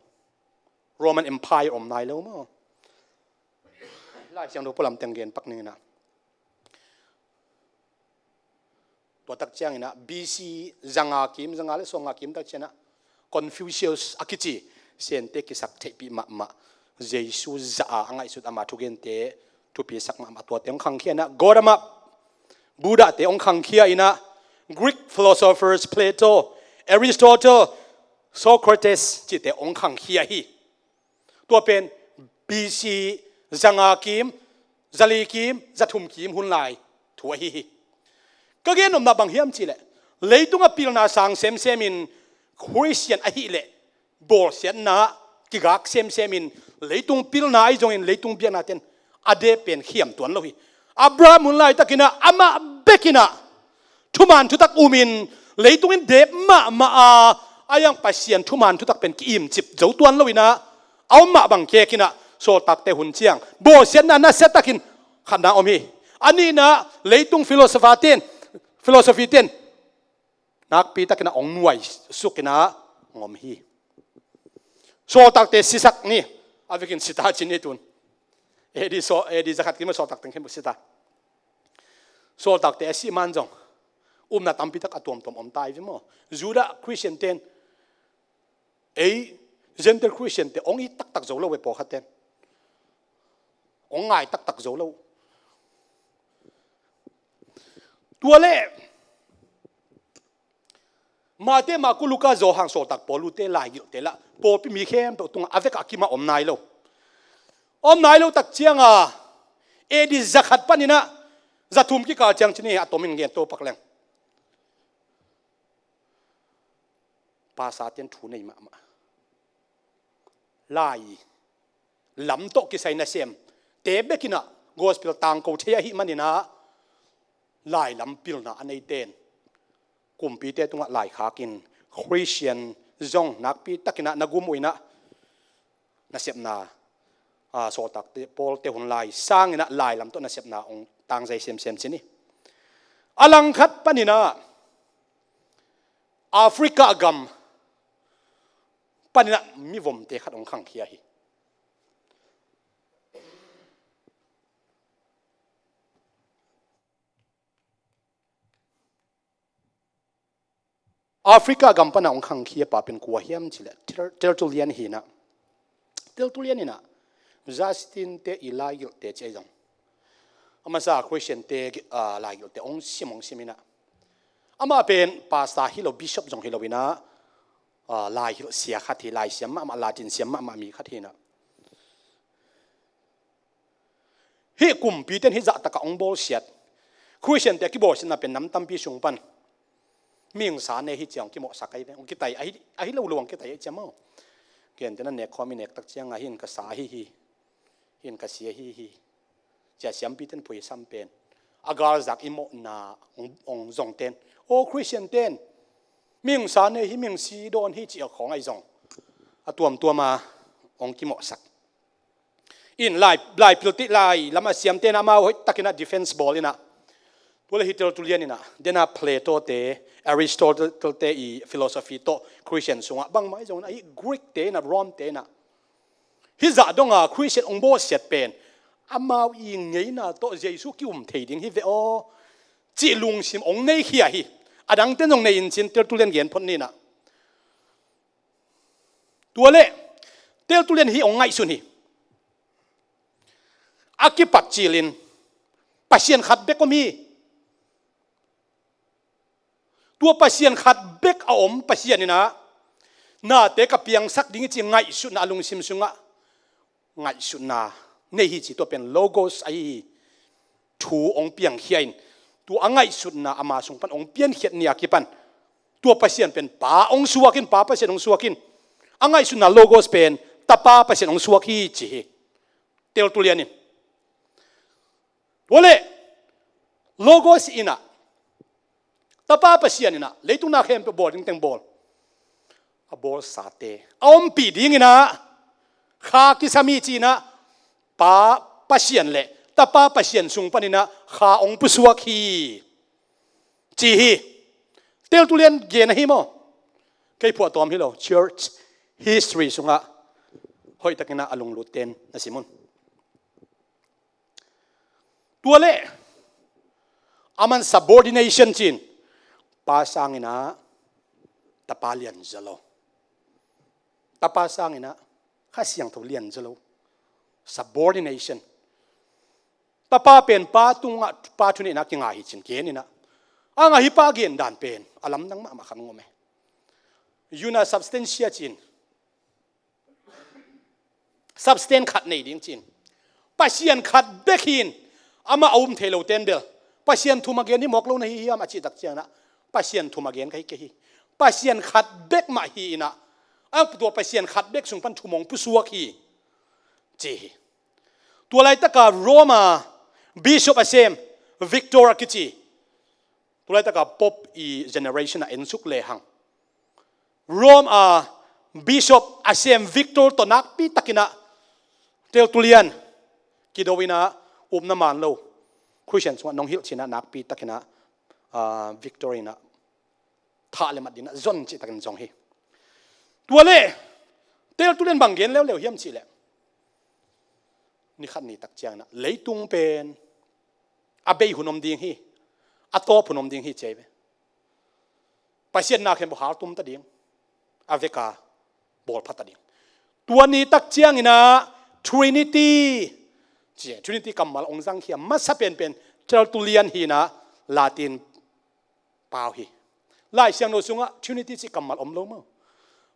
Roman Empire om nai lo mo lai siang do polam teng gen pak ning ina to tak chiang ina BC zanga le songa kim tak chena Confucius akichi sente ki sak thepi ma Jesu za angai sut ama thugen te thupi sak ma to teng khang khiana Godama Buddha te ong khang khia ina Greek philosophers Plato Aristotle Socrates chi te ong khang khia hi to pen BC zanga kim zali kim zathum kim hun lai thua hiก็เกณฑ์นมนาบังเฮียมจีเลยเลยตุงอพิลนาสังเซมเซมินคริสเตียนอหิเลบอลเซียนนากิกากเซมเซมินเลยตุงพิลนาไอจงอินเลยตุงเบียนาเตนอเดเป็นเขียมตัวนั่นเลยอับราฮัมมุนไลตะกินะอามาเบกินะทุมันทุตักอุมินเลยตุงอินเดบมาอายังปัสเซียนทุมันทุตักเป็นกิมจิบเจ้าตัวนั่นเลยนะเอามาบังเคกินะโซตักเตหุนเจียงบอลเซียนนั้นเซตักินขันนาอมีอันนี้นะเลยตุงฟิโลโซฟาเตนphilosophy ten nak pi tak na ong nuai sukina ngom hi so tak te sisak ni avikin sita chini tun edi zakat ki ma so tak teng hem sita so tak te si manjong na tampi tak atom tom om tai mo juda Christian ten gentle Christian te ong i tak zo lo we po khaten ong ngai tak zo loตัวเล่มาเตมากุลูกาโจหังโซตักปอลูเตลายอยู่เตละปอพิมีเข้มตัวตรงอาเวกอากิมาอมนายโลตักเจียงเอดิจักขัดปันนี่นะจะทุ่มกี่กาเจียงชนีอะตอมินเงียนโตปักแรงภาษาเตียนถูในมาลายลำโตกิไซนาเซมเตเบกินะโกสเปิลตังโกเทียหิมันนี่นะลายลำปิลนะอันในเต้นกุมปีเตตรงลายขากินคริสเตียนจงนักปีตักกินะนักกุมอุยนะนักเสพนาโซตักปอลเตหุนลายสร้างนะลายลำต้นนักเสพนาองต่างใจเซมชนี่อลังคัดปนินะแอฟริกากัมปนินะมีวมเตขัดองขังเขียฮีแอฟริกากัมปนาองขังเขียป่าเป็นกัวเฮียมจิเลเทอร์ตูเลียนฮีนะเทอร์ตูเลียนนี่นะจัสตินเตอีลายเตเจจงอามาซาคริสเตียนเตลายเตองซิมองซิมินะอามาเป็นปาสตาฮิโลบิชอปจงฮิโลวินะลายเสียขัดทีลายเสียมมาลาตินเสียมมามีขัดทีนะเฮ้กลุ่มปีเตนฮิจัตตะกองโบลเซียดคริสเตียนเตกิโบสินะเป็นน้ำตั้มปีชงปันมีองศาในฮิจงกิโมสักไอเดองกิไตไอฮิโลลวงกิไตไอเจมอเกี่ยนจะนั่นเนี่ยคอมิเนกตักเจียงหินกษาฮิหินกเสียฮิจะเสียมปีเตนผุยซ้ำเป็นอากาศจากอิโมนาองจงเตนโอ้คริสเตียนเตนมีองศาในฮิมีองซีโดนฮิจิของไอจงตัวมาองกิโมสักอินไลพิลติไลแล้วมาเสียมเตนมาตักกินดิเฟนส์บอลนี่นะตัวเลหิตตุเลียนี่นะเดน่าเพลโตเตอริสโตเติลเตอีฟิโลโซฟีโตคริสเตียนสงะบางไม่จงนะอีกรีกเตนะโรมเตนะฮิจะดงคริสเตียนองโบเสียดเป็น อามาอีไงน่ะโตเจสุกิอุมเทียดิงฮิเวโอจีลุงซิมองในเฮียฮีอดังเต้นตรงในอินสินเตลตุเลียนเกียนพ้นนี่นะตัวเล่เตลตุเลียนฮีองไงสุนีอากิปัจจิลินปัจเจียนขัดเบกก็มีตัวปัจเจียนขัดเบกเอาปัจเจียนนี่นะน่าเตะกับเพียงสักดิ้งจีไงสุนาลุงซิมสุงะไงสุนาในฮีจีตัวเป็นโลโกสไอถูองเปียงเฮียนตัวไงสุนาอามาสงปันองเปียนเฮียนเนี่ยกิปันตัวปัจเจียนเป็นป่าองสัวกินป่าปัจเจียนองสัวกินไงสุนาโลโกสเป็นตาป่าปัจเจียนองสัวกีจีเตลตุเลียนินตัวเล่โลโกสอินะตาป้าปัสยานินะเลยตุนาเข้มไปบอลตั้งบอลอะบอลสาเตอมปีดิ้งนะข้ากิสามีจีนะป้าปัสยานเล่ตาป้าปัสยานสุงปนินะข้าองปุสวาคีจีฮีเตลตุเลียนเกณฑ์ฮิโมใครพวดตอมฮิโล Church History สุงะหอยตะกินะอลงลุเตนนะสิมุนตัวเล่อามัน subordination จีนpasangina tapalian zalo tapasangina khasiang tholian zalo subordination tapa pen pa tunga pa thuni na kinga hi chin ke ni na anga hi pa gen dan pen alam nang ma kham ngome yuna substantia chin substan khat nei ding chin pasian khat bekin ama aum thelo ten bel pasian thuma gen ni moklo na hi am achi tak chana pasien thuma gen kai ke hi pasien khat bek ma hi na angตัวpasien khat bek sung pan thumong pusuak hi chiตัวlai taka Roma bishop asem Victor kichi ตัวlai taka pop i generation a ensuk le hang Rome bishop asem Victor to nak pi takina tel tulian kidowina upna man lo Christian so nong hil china nak pi takina Victorinaท่าเลยมาดินะจนจิตกันจงฮีตัวเล่เตลตุเล่นบางเย็นแล้วเฮียมสิแหละนี่ขันนี่ตักเจียงนะเลยตุงเป็นอาเบยหุนอมดิงฮีอาโตหุนอมดิงฮีเจ็บไปเสียนนาเข้มบุหาตุมตะดิงอาเวกาบอลพัตตะดิงตัวนี้ตักเจียงนะ Trinity เจ้ Trinity กำมาองค์สังเขียมมัสเป็นเตลตุเลียนฮีนะลาตินเปล่าฮีไล่เสียงโนซุงะ Trinity จิกำมาอมโลมั้ง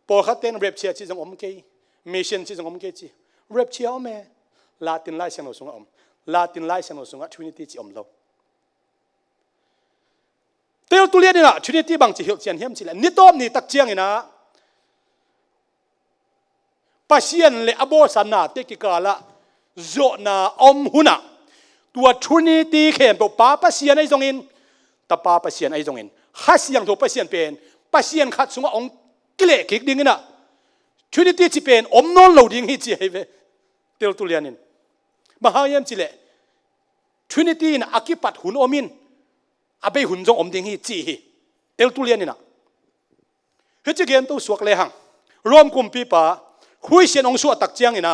พอเขาเต้นเรปเชียจิจงอมเกย์มิชชันจิจงอมเกย์จิเรปเชียอมเมลาตินไล่เสียงโนซุงะอมลาตินไล่เสียงโนซุงะ Trinity จิอมโลเตลตุเลียนี่นะ Trinity บางจิหิวเจียนเฮียมจิแหละนิตอมนี่ตักเจียงนี่นะปัสเซียนเลอโบสันนาเตกิกาละโจนาอมหุนะตัว Trinity เข้มตัวป้าปัสเซียนไอจงอินตาป้าปัสเซียนไอจงอินข้าเสียงตัวปัสเซียนเป็นปัสเซียนขัดซุงะองกิเลกิกดิ้งนะ Trinity จิเป็นอมนนเหลาดิ้งฮิจิเฮเวเตลตุเลียนินมหาเยี่ยมจิเล Trinity นะอากิปัดหุนอมินอาเบยหุนจงอมดิ้งฮิจิฮิเตลตุเลียนินะเฮจิเกนตัวสวกเลหังรวมกุมปีป่าคุยเสียนองสวตักเจียงอินะ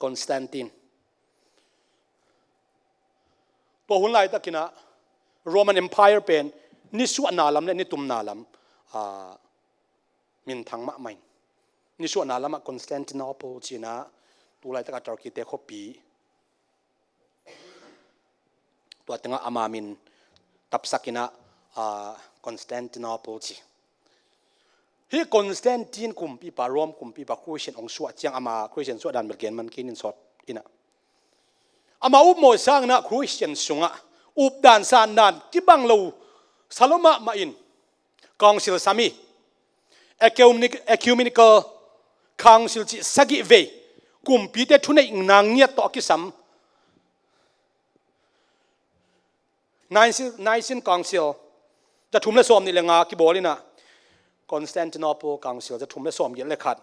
คอนสแตนตินตัวหุ่นไล่ตะกินะRoman Empire เป็นนิสวนาลัมและนิตุมนาลัมมินทางมะไม่นิสวนาลัมคอนสแตนติโนเปิลจีนะตัวไล่ตะกัตุรกีเตคปีตัวตั้งอามามินตับสักินะคอนสแตนติโนเปิลจีฮีคอนสแตนตินกุมปีปารวมกุมปีปาคริสเตียนองสวดเจียงอามาคริสเตียนสวดดันเบลเกนมันกินสดอินะอามาอุบโมสังนะคริสเตียนสุงะอุบดานสานดานกิบังโลซาโลมามาอินกองสิลสามีเอคิวมินิคอลคองสิลจิสกิเวกุมปีเตทุนในนางเงียตอกิสัมนายสินกองสิลจะทุ่มและสอมนี่แหละงากิบอลินะคอนสแตนติโนเปิลกองสิลจะทุ่มและสอมเยอะเลยขัด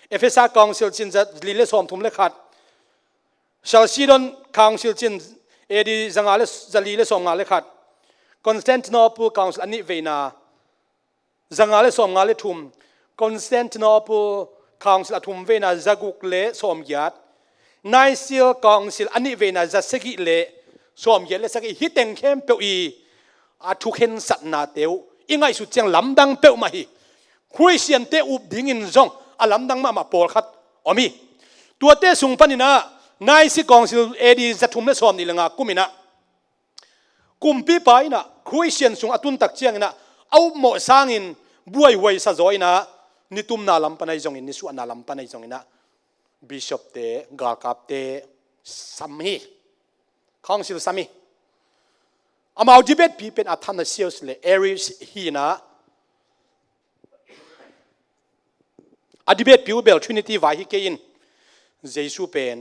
เอเฟซัสกองสิลจินจะลีและสอมทุ่มและขัดชาลซีดอนกองสิลจินเอดีจังอาเลจะลีเลสอมงาเลขัดคอนสแตนติโนเปิลคองสิลอันนี้เวน่าจังอาเลสอมงาเลทุ่มคอนสแตนติโนเปิลคองสิลทุ่มเวน่าจักุกเลสอมยัด นายซิลกองซิลอันนี้เวน่าจะสกิเลสวมเยลสกิฮิตเองเข้มเปียวอีอาทุกเห็นสัตนาเตียวอีไงสุดเจียงลำดังเปียวมาฮีคริสเตียนเตอุบดิ้งอินซงอาลำดังมาปอลขัดอมีตัวเตสุงปันนี่นะนายซิกองซิลเอดีจะทุ่มเล่สวมนี่ละงากุมินะกุมปีไปนะคริสเตียนสุงอตุนตักเจียงนะเอาหมอสร้างอินบวยไว้ซะจอยนะนิตุมนาลำปนัยจงอินนิสุนาลำปนัยจงอินะบิชอปเตกาลกับเตสัมฮีข้องสิลสัมฮีอามาดิเบตปีเป็นอัธนาเซียสเลเอริสฮีนะอดิเบตปีวเบลทรินิตี้ไวฮิเกอินเจสูเป็น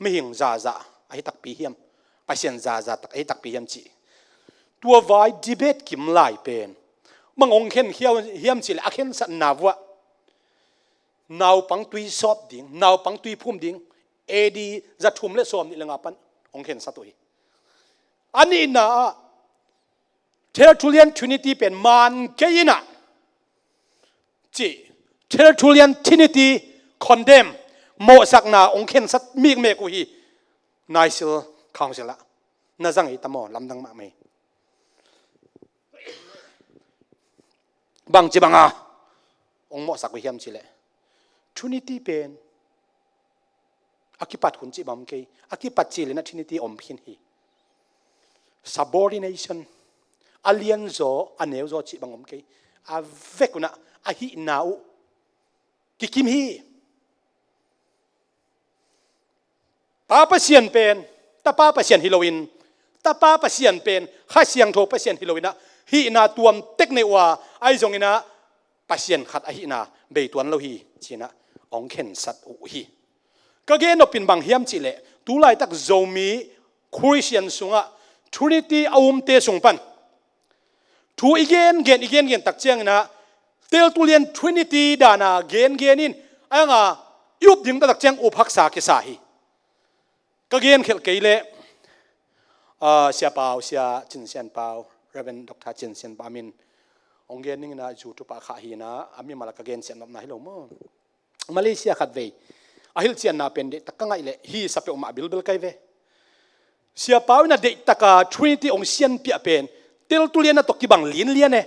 ไม่หิงซาซาไอตักปีเฮียมไปเสียนซาซาตักไอตักปีเฮียมจีตัวไวดิเบตกิมไลเป็นมังองเข็นเฮียมจีเลอเข็นสันนาวะนาวปังตุยสอบดิ้งนาวปังตุยพุ่มดิ้งเอดีจะทุ่มเล่สวมนี่ละงาปันองเข็นสัตุยอันนี้นะเทเลทูเลียนทรินิตี้เป็นมันเกยินะจีเทเลทูเลียนทรินิตี้คอนเดมโมสักนาองเข็นสัตมีเมกุฮีนายซิลคาวซิลละน่าจังไอตามอลำดังมาไหมบางจีบังอาองโมสักวิเฮียมจิเลทรินิตี้เป็นอากิปัดหุ่นจีบัมเกยอากิปัดจีเลนะทรินิตี้อมพินฮีsubordination alien zo aneu zo chi bangom ke a vekuna a hi nau ki kim hi pa pasien pen ta pa pasien hiloin ta pa pasien pen kha siang tho pasien hiloina hi na tuam tek nei wa ai zong ina pasien khat a hi na be tuan lo hi china ong khen sat u hi ka ge no pin bang hiam chi le tu lai tak zomi christian sunga Trinity aum te sungpan thu igen tak chiang na tel tulian Trinity dana gen in anga yup ding tak chiang uphak sa ke sa hi ka gen khel keile sia pau sia chin sian pau Reverend Dr. Chin sian pa min ong gen ning na ju tu pa kha hi na ami mala ka gen sian na hi lo mo Malaysia khat ve ahil chian na pen de takanga ile hi sape uma bil kai ve sia pau na de taka Trinity ong sian pia pen tel tulian na to ki bang lin lian ne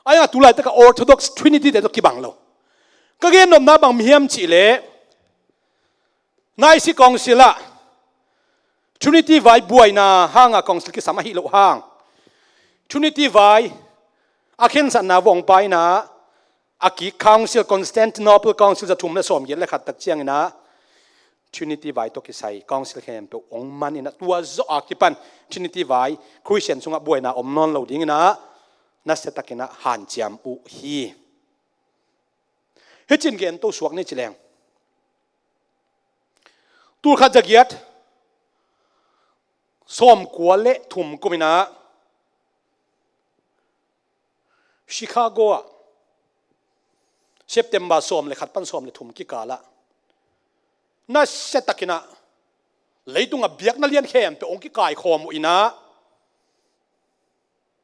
aya tulai taka Orthodox Trinity de to ki bang lo ka gen nom na bang miam chi le nai si kong sila Trinity vai buai na hanga kong sil ki sama hi lo hang Trinity vai akhen san na wong pai na aki council Constantinople council za thum na som yel le khat tak chiang na Trinity vai to ki sai council khem pe ong man ina tua zo akipan Trinity vai Christian sunga buai na om non lo ding na na setakina han chiam u hi hechin gen to suak ni chileng tur kha jagiat som kwale thum kumina Chicago September som le khat pan som le thum ki kala na setakina leitunga biak na lian khem pe ong ki kai khom ina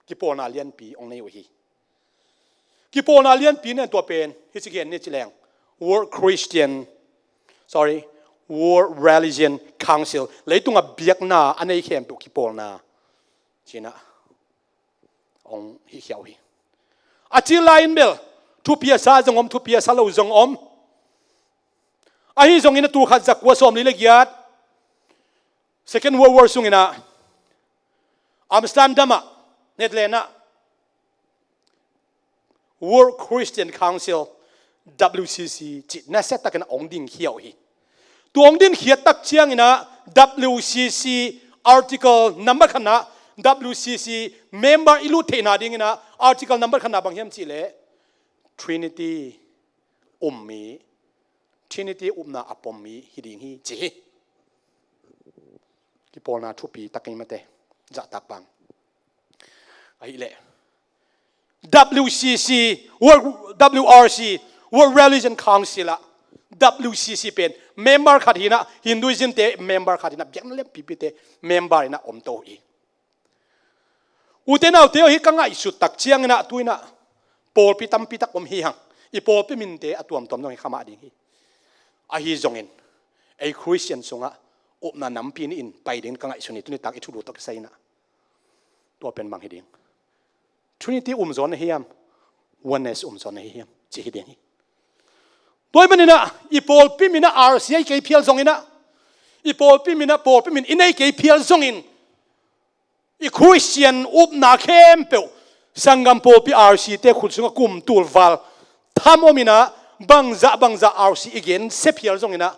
ki pona lian pi ong nei hi ki pona lian pi ne to pen hi chigen ne chileng World Religion Council leitunga biak na anei khem pe ki pona china ong hi hiao hi achi line bel thu pia sa jongom thu pia sa lo jong om ahi zong ina tu khat zakwa som li legiat Second World War sungina Amsterdam Netherlands World Christian Council WCC chit na set tak na ong ding hiao hi tu ong din hiat tak chiang ina WCC article number khana WCC member ilu theina ding ina article number khana bang hiam chi le Trinity ummi Trinity umna apommi hiding hi chi ki polna thupi takai mate ja tak bang ai le WCC WRC World Religion Council WCC pen member khathina Hinduism te member khathina biang le pipi te member ina om to hi uten autte hi kanga isu tak chiang na tuina pol pi tam pi tak om hi hang I pol pi min te atuam tom no khama ding hi a hi zongin a Christian sunga upna nampi ni in paidin ka ngai suni tuni tak ithudu tok saina to pen mang hiding Trinity zon hiam oneness zon hiam chi hiding hi toy manina ipol pimina RCI ke phial zongina ipol pimina pol pimin inai ke phial zongin i Christian upna khem pe sangam pol pi RC te khul sunga kum tul val thamomina bangza RC again se phial zongina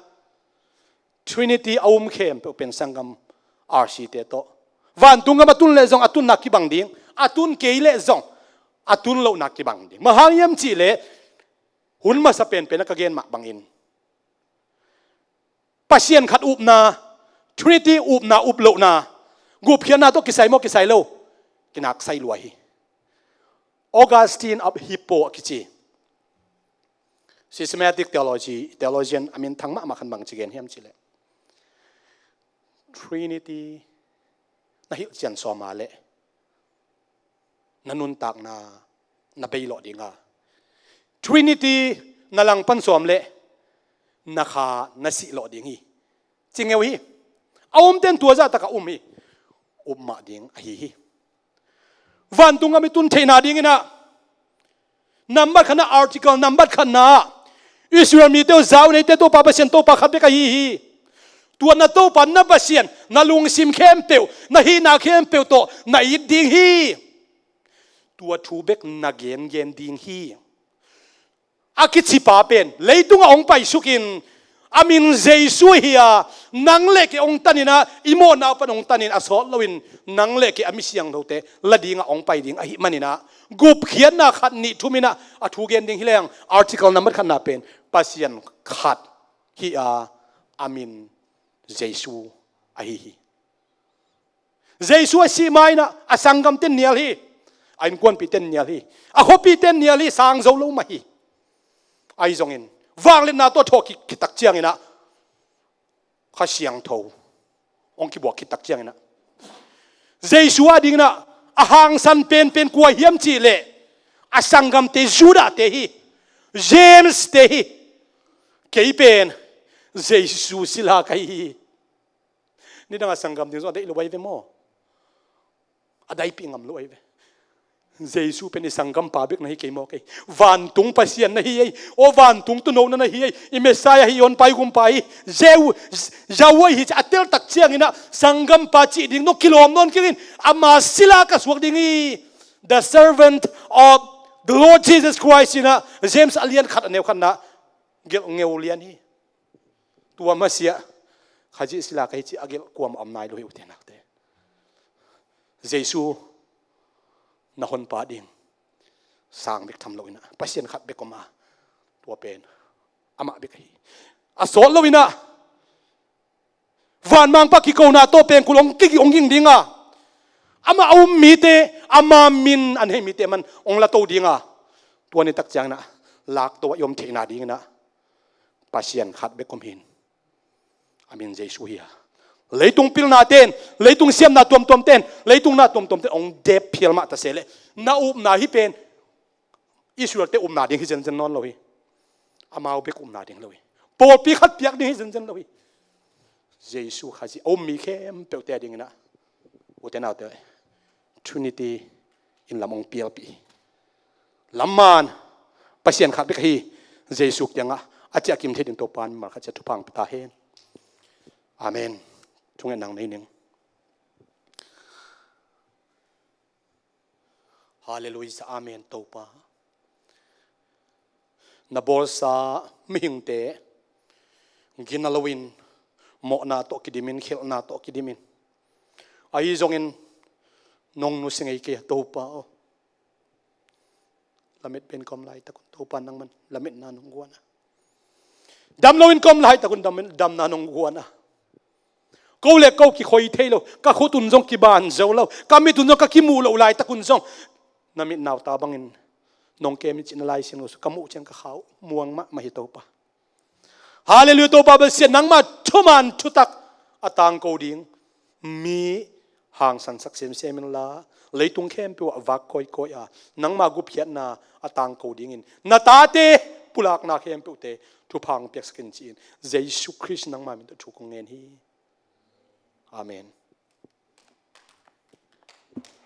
Trinity aum khem pe pen sangam RC te to van tunga matun le zong atun nakki bang ding atun ke le zong atun lo nakki bang ding mahangyam chi le hun ma sa pen pen ka gen mak bangin pasien khat up na Trinity up na up lo na gup khian na to kisai lo kinak sai luai Augustine of Hippo kichi systematic theologian amin thangma ma khan bang chigen hiam chile Trinity na hi chian so ma le nanun tak na beilo dinga Trinity na lang pan som le na kha na si lo ding hi chingeu hi aum ten tua za taka hi umma ding a hi van tunga mi tun theina ding ina number khana article number khana Israel mi te zau nei te to pa pasien to pa khat be ka hi tua na to pa na pasien na lung sim khem pe na hi na khem pe to na i ding hi tua thu bek na gen ding hi akichi pa pen leitung ong pai sukin amin jesu hiya nangle ke ong tanina imo na pa ong tanin asol lowin nangle ke amisiang thote ladinga ong pai ding ahi manina gup khian na khat ni thumina athu gen ding hileng article number khan na pen pasien khat hi amin jesu ahi jesu si maina asangam ten nial hi ain kon pi ten nial hi a khopi ten nial hi sang zo lo ma hi ai zongin wang le na to thoki kitak chiang ina kha siang tho ong ki bo kitak chiang ina jesu ading na ahang san pen kwa hiam chi le asangam te juda te hi James te hi ke pen jesu sila kai hi ni dang asangam ding so dei lo bai ve mo adai pingam lo ai ve Jesu pen isangam pabik nahi keimo ke van tung pasien nahi o van tung tu no na hi i Messiah hi on pai gum pai jawa hi atel tak chiang ina sangam pa chi ding no kilom non kin ama sila ka suak dingi the servant of the Lord Jesus Christ ina James alian khat ne khan na gel ngeu lian hi tua masia khaji sila kai chi agel kuam amnai lo hi utenak te Jesu na hon pa ding sang bek tham loina pasien khat bek koma tua pen ama bek hi a sol loina van mang pa ki ko na to pen kulong ki ong ging dinga ama au mi te ama min an he mi te man ong la to dinga tua ni tak chang na lak to yom theina ding na pasien khat bek kom hin amin jesu hi leitung pil na ten leitung siam na tom ten leitung na tom ten ong de phial ma ta sele na up na hi pen Israel te na ding hi jen non lohi amau be na ding lohi pol pi khat piak ding hi jen lohi jesu khaji mi khem pe te ding na uten out Trinity in lamong pial pi lamman pasien khat be hi jesu kyanga acha kim thedin to pan mar kha cha thupang ta hen amen thunga nang nei ning hallelujah amen topa na bolsa mihingte ginalawin mo na to kidimin khil na to kidimin ai zongin nong nu singai ke topa o lamit pen kom lai takun topa nang man lamit na nong guana dam lawin kom lai takun dam na nong guana câu lệ câu ki khoi thei lo ka khu tun jong ki ban zo lo ka mi tun jong ka ki mu lo lai ta kun jong na mi naw ta bangin nong ke mi chin lai sin lo ka mu chen ka khau muang ma hi to pa hallelujah to pa ba sen nang ma thuman thutak atang ko ding mi hang san sak sem sem la leitung khem pu awak koi koi a nang ma gu phiat na atang ko ding in na ta te pulak na khem pu te thu phang pek skin chin jesu christ nang ma min thu kong nen hi amen